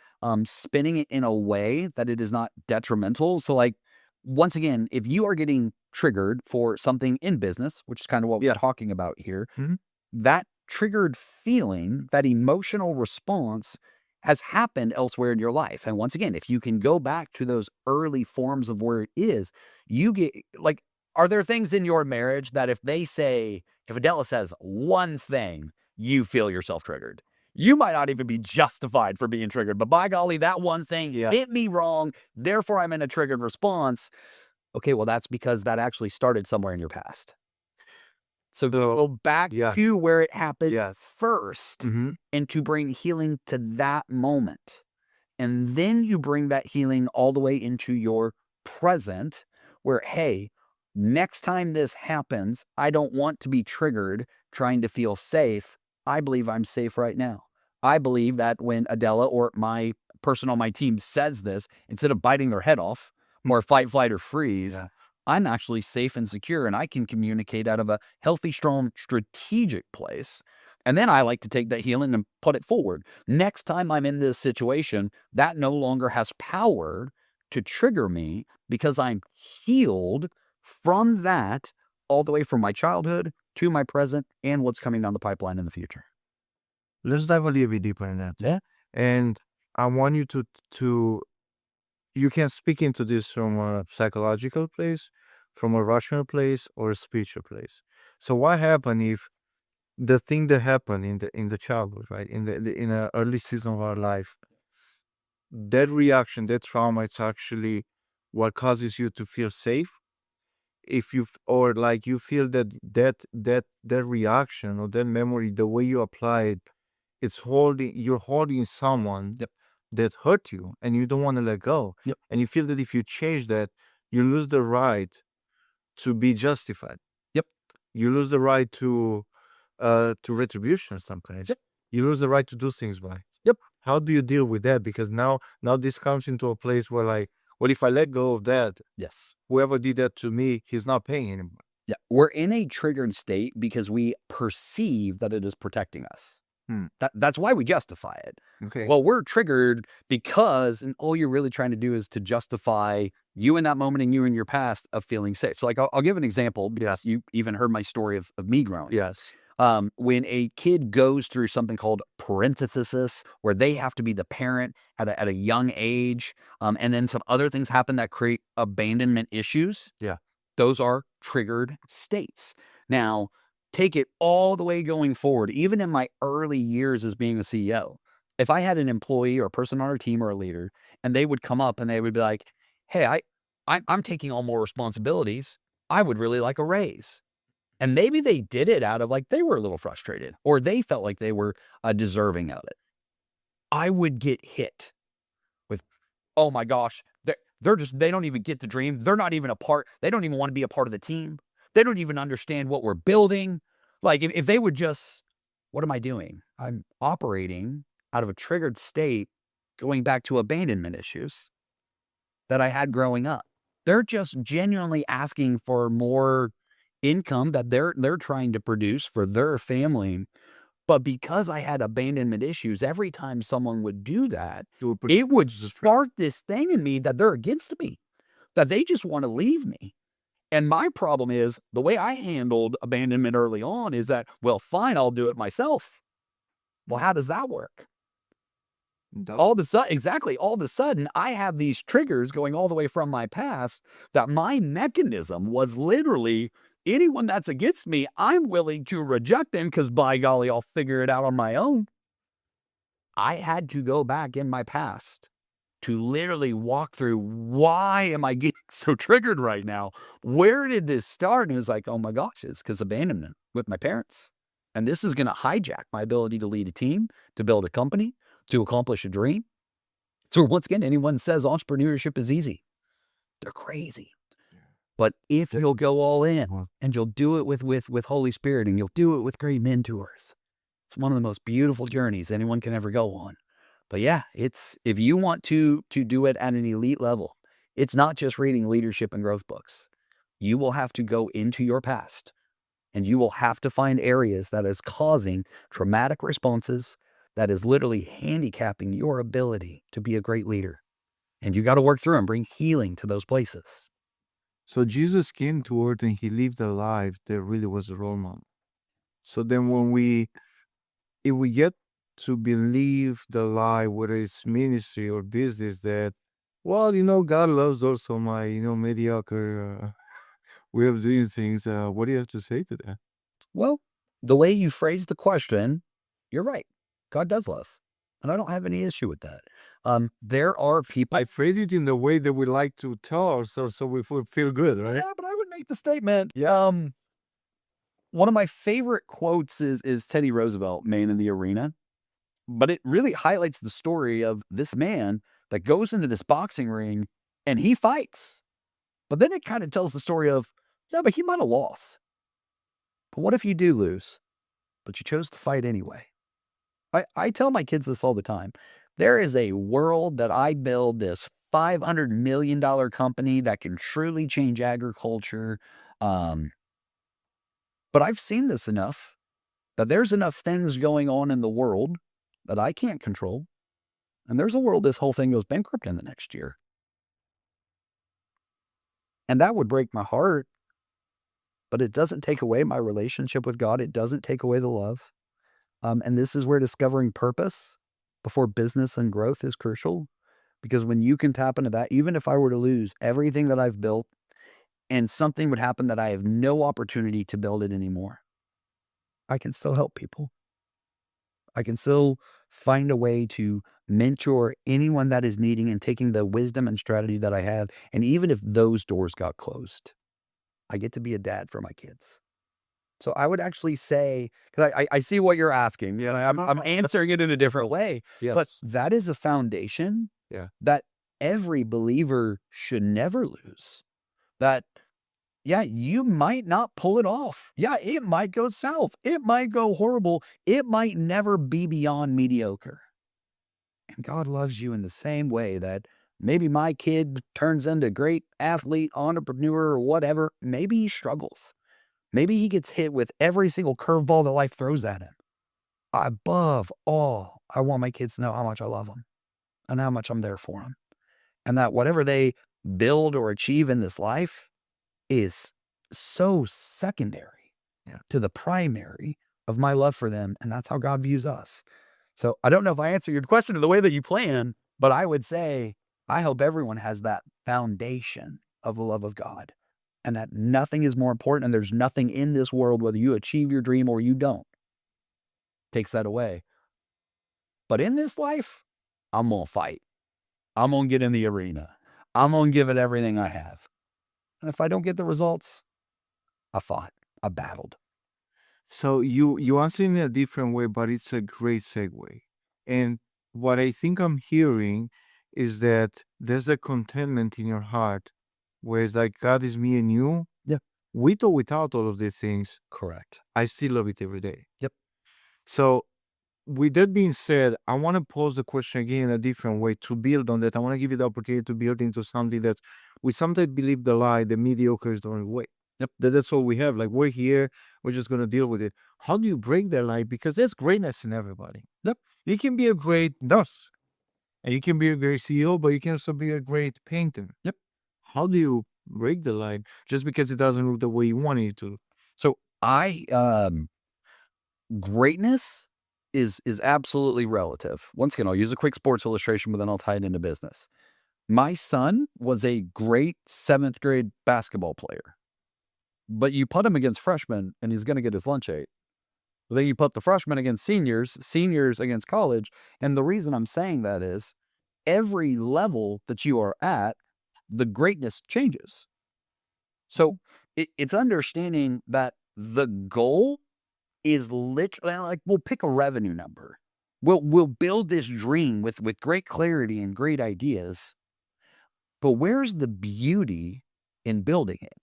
spinning it in a way that it is not detrimental. So, like, once again, if you are getting triggered for something in business, which is kind of what we're talking about here, Mhm. that triggered feeling, that emotional response has happened elsewhere in your life. And once again, if you can go back to those early forms of where it is, you get like, are there things in your marriage that if Adela says one thing, you feel yourself triggered? You might not even be justified for being triggered, but by golly, that one thing hit me wrong. Therefore, I'm in a triggered response. Okay, well, that's because that actually started somewhere in your past. So go back Yeah. to where it happened first Mm-hmm. and to bring healing to that moment. And then you bring that healing all the way into your present, where, hey, next time this happens, I don't want to be triggered trying to feel safe. I believe I'm safe right now. I believe that when Adela or my person on my team says this, instead of biting their head off or fight, flight, or freeze, I'm actually safe and secure and I can communicate out of a healthy, strong, strategic place. And then I like to take that healing and put it forward. Next time I'm in this situation, that no longer has power to trigger me because I'm healed from that all the way from my childhood to my present and what's coming down the pipeline in the future. Let's dive a little bit deeper in that. Yeah. And I want you to you can speak into this from a psychological place, from a rational place, or a spiritual place. So what happened if the thing that happened in the childhood, right, in the early season of our life, that reaction, that trauma, it's actually what causes you to feel safe. If you or like you feel that reaction or that memory, the way you apply it, you're holding someone that hurt you and you don't want to let go. Yep. And you feel that if you change that, you lose the right to be justified. Yep. You lose the right to retribution in some case. Yep. You lose the right to do things right. Yep. How do you deal with that? Because now this comes into a place where like What if I let go of that? Yes. Whoever did that to me, he's not paying anymore. Yeah. We're in a triggered state because we perceive that it is protecting us. That's why we justify it. Okay. Well, we're triggered because, and all you're really trying to do is to justify you in that moment and you in your past of feeling safe. So, like, I'll give an example because you even heard my story of me growing. Yes. When a kid goes through something called parenthesis, where they have to be the parent at a young age, and then some other things happen that create abandonment issues. Yeah. Those are triggered states. Now, take it all the way going forward, even in my early years as being a CEO. If I had an employee or a person on our team or a leader, and they would come up and they would be like, hey, I'm taking on more responsibilities. I would really like a raise. And maybe they did it out of like, they were a little frustrated or they felt like they were deserving of it. I would get hit with, oh my gosh, they don't even get the dream. They're not even a part. They don't even want to be a part of the team. They don't even understand what we're building. Like if they would just, what am I doing? I'm operating out of a triggered state, going back to abandonment issues that I had growing up. They're just genuinely asking for more income that they're trying to produce for their family. But because I had abandonment issues, every time someone would do that, it would spark this thing in me that they're against me, that they just want to leave me. And my problem is the way I handled abandonment early on is that, well, fine, I'll do it myself. Well, how does that work? All of a sudden, I have these triggers going all the way from my past that my mechanism was literally anyone that's against me, I'm willing to reject them because by golly, I'll figure it out on my own. I had to go back in my past to literally walk through, why am I getting so triggered right now? Where did this start? And it was like, oh my gosh, it's because abandonment with my parents. And this is going to hijack my ability to lead a team, to build a company, to accomplish a dream. So once again, anyone says entrepreneurship is easy, they're crazy. But if you'll go all in and you'll do it with Holy Spirit and you'll do it with great mentors, it's one of the most beautiful journeys anyone can ever go on. But yeah, it's if you want to do it at an elite level, it's not just reading leadership and growth books. You will have to go into your past and you will have to find areas that is causing traumatic responses, that is literally handicapping your ability to be a great leader. And you got to work through and bring healing to those places. So Jesus came to earth and he lived a life that really was a role model. So then if we get to believe the lie, whether it's ministry or business, that, well, God loves also my, mediocre way of doing things. What do you have to say to that? Well, the way you phrase the question, you're right. God does love. And I don't have any issue with that. There are people. I phrase it in the way that we like to tell ourselves so we feel good, right? Yeah, but I would make the statement. One of my favorite quotes is Teddy Roosevelt, Man in the Arena. But it really highlights the story of this man that goes into this boxing ring and he fights. But then it kind of tells the story of, yeah, but he might have lost. But what if you do lose, but you chose to fight anyway? I tell my kids this all the time. There is a world that I build, this $500 million company that can truly change agriculture. But I've seen this enough that there's enough things going on in the world that I can't control. And there's a world this whole thing goes bankrupt in the next year. And that would break my heart. But it doesn't take away my relationship with God. It doesn't take away the love. And this is where discovering purpose before business and growth is crucial. Because when you can tap into that, even if I were to lose everything that I've built and something would happen that I have no opportunity to build it anymore, I can still help people. I can still find a way to mentor anyone that is needing and taking the wisdom and strategy that I have. And even if those doors got closed, I get to be a dad for my kids. So I would actually say, because I see what you're asking, I'm answering it in a different way, but that is a foundation that every believer should never lose. That, yeah, you might not pull it off. Yeah, it might go south. It might go horrible. It might never be beyond mediocre. And God loves you in the same way that Maybe my kid turns into a great athlete, entrepreneur, or whatever. Maybe he struggles. Maybe he gets hit with every single curveball that life throws at him. Above all, I want my kids to know how much I love them and how much I'm there for them. And that whatever they build or achieve in this life is so secondary to the primary of my love for them. And that's how God views us. So I don't know if I answer your question in the way that you plan, but I would say, I hope everyone has that foundation of the love of God and that nothing is more important. And there's nothing in this world, whether you achieve your dream or you don't, takes that away. But in this life, I'm going to fight. I'm going to get in the arena. I'm going to give it everything I have. And if I don't get the results, I fought. I battled. So you answer in a different way, but it's a great segue. And what I think I'm hearing is that there's a contentment in your heart where it's like God is me and you. Yeah. With or without all of these things, Correct. I still love it every day. Yep. So with that being said, I want to pose the question again in a different way to build on that. I want to give you the opportunity to build into something that we sometimes believe the lie, the mediocre is the only way. Yep. That's all we have. Like, we're here, we're just going to deal with it. How do you break that lie? Because there's greatness in everybody. Yep. You can be a great nurse and you can be a great CEO, but you can also be a great painter. Yep. How do you break the lie just because it doesn't look the way you want it to? So greatness is absolutely relative. Once again, I'll use a quick sports illustration, but then I'll tie it into business. My son was a great 7th grade basketball player, but you put him against freshmen and he's going to get his lunch ate. But then you put the freshmen against seniors against college. And the reason I'm saying that is every level that you are at, the greatness changes. So it's understanding that the goal is literally like, we'll pick a revenue number. We'll build this dream with great clarity and great ideas. But where's the beauty in building it?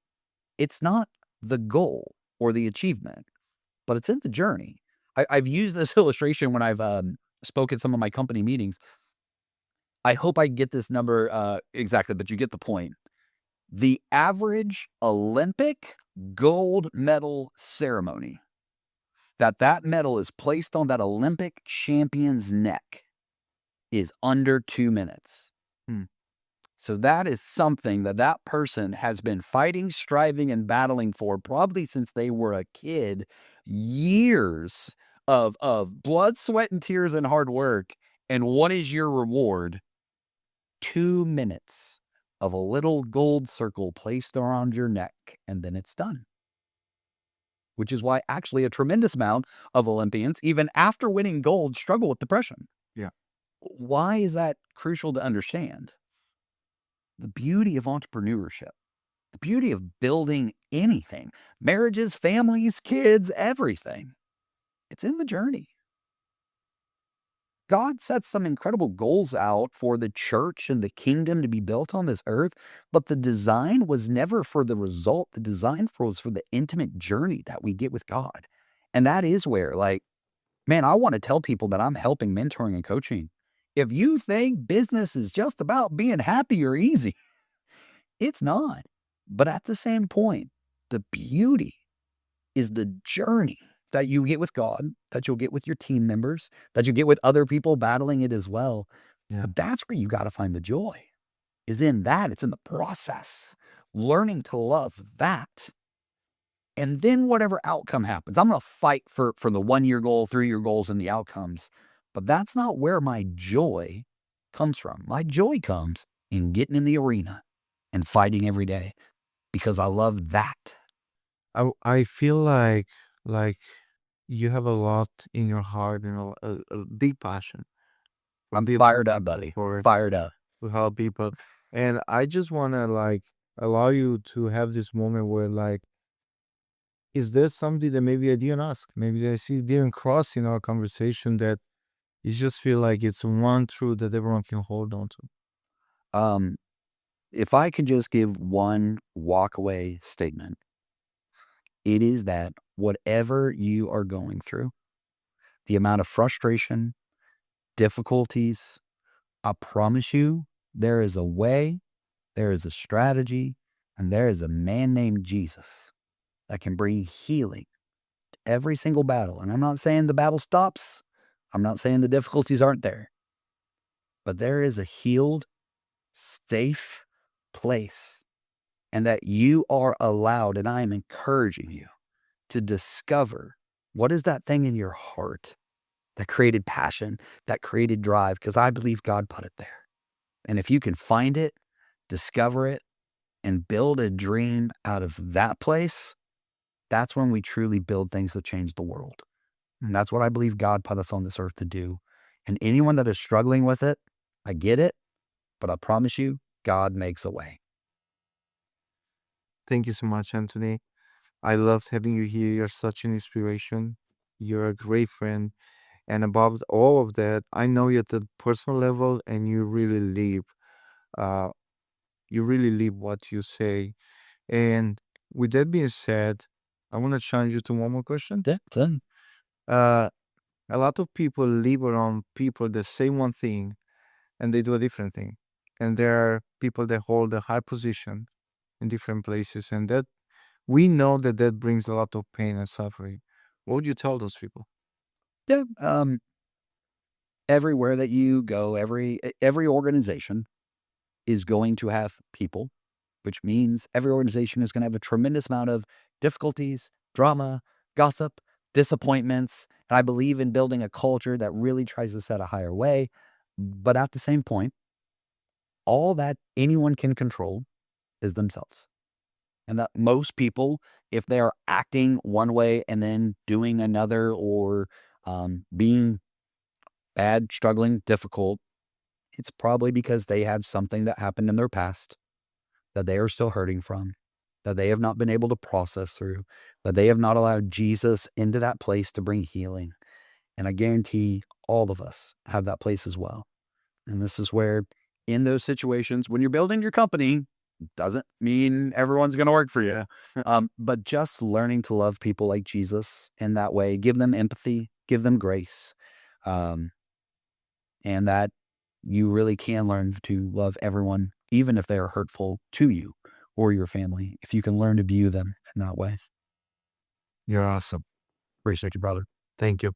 It's not the goal or the achievement, but it's in the journey. I've used this illustration when I've spoken at some of my company meetings. I hope I get this number exactly, but you get the point. The average Olympic gold medal ceremony, that medal is placed on that Olympic champion's neck, is under 2 minutes. So that is something that person has been fighting, striving, and battling for probably since they were a kid. Years of blood, sweat, and tears and hard work. And what is your reward? 2 minutes of a little gold circle placed around your neck, and then it's done. Which is why actually a tremendous amount of Olympians, even after winning gold, struggle with depression. Yeah. Why is that crucial to understand? The beauty of entrepreneurship, the beauty of building anything, marriages, families, kids, everything. It's in the journey. God sets some incredible goals out for the church and the kingdom to be built on this earth, but the design was never for the result. The design was for the intimate journey that we get with God. And that is where, like, man, I want to tell people that I'm helping mentoring and coaching. If you think business is just about being happy or easy, it's not. But at the same point, the beauty is the journey that you get with God, that you'll get with your team members, that you get with other people battling it as well. Yeah. But that's where you got to find the joy, is in that. It's in the process, learning to love that. And then whatever outcome happens, I'm going to fight for the 1-year goal, 3-year goals, and the outcomes. But that's not where my joy comes from. My joy comes in getting in the arena and fighting every day because I love that. I feel like you have a lot in your heart and a big passion. I'm fired up, buddy. Fired up. To help people. And I just want to like allow you to have this moment where like, is there something that maybe I didn't ask? Maybe I see didn't cross in our conversation that you just feel like it's one truth that everyone can hold on to? If I could just give one walkaway statement, it is that whatever you are going through, the amount of frustration, difficulties, I promise you, There is a way, there is a strategy, and there is a man named Jesus that can bring healing to every single battle. And I'm not saying the battle stops. I'm not saying the difficulties aren't there, but there is a healed, safe place, and that you are allowed, and I am encouraging you to discover what is that thing in your heart that created passion, that created drive, because I believe God put it there. And if you can find it, discover it, and build a dream out of that place, that's when we truly build things that change the world. And that's what I believe God put us on this earth to do. And anyone that is struggling with it, I get it, but I promise you, God makes a way. Thank you so much, Anthony. I loved having you here. You're such an inspiration. You're a great friend. And above all of that, I know you at the personal level and uh, you really live what you say. And with that being said, I want to challenge you to one more question. That's it. Uh, a lot of people live around people that say one thing and they do a different thing. And there are people that hold a high position in different places, and that we know that that brings a lot of pain and suffering. What would you tell those people? Yeah. Everywhere that you go, every organization is going to have people, which means every organization is going to have a tremendous amount of difficulties, drama, gossip, disappointments. And I believe in building a culture that really tries to set a higher way. But at the same point, all that anyone can control is themselves. And that most people, if they are acting one way and then doing another, or being bad, struggling, difficult, it's probably because they had something that happened in their past that they are still hurting from, that they have not been able to process through, that they have not allowed Jesus into that place to bring healing. And I guarantee all of us have that place as well. And this is where, in those situations, when you're building your company, doesn't mean everyone's going to work for you. But just learning to love people like Jesus in that way, give them empathy, give them grace. Um, and that you really can learn to love everyone, even if they are hurtful to you or your family, if you can learn to view them in that way. You're awesome. Appreciate you, brother. Thank you.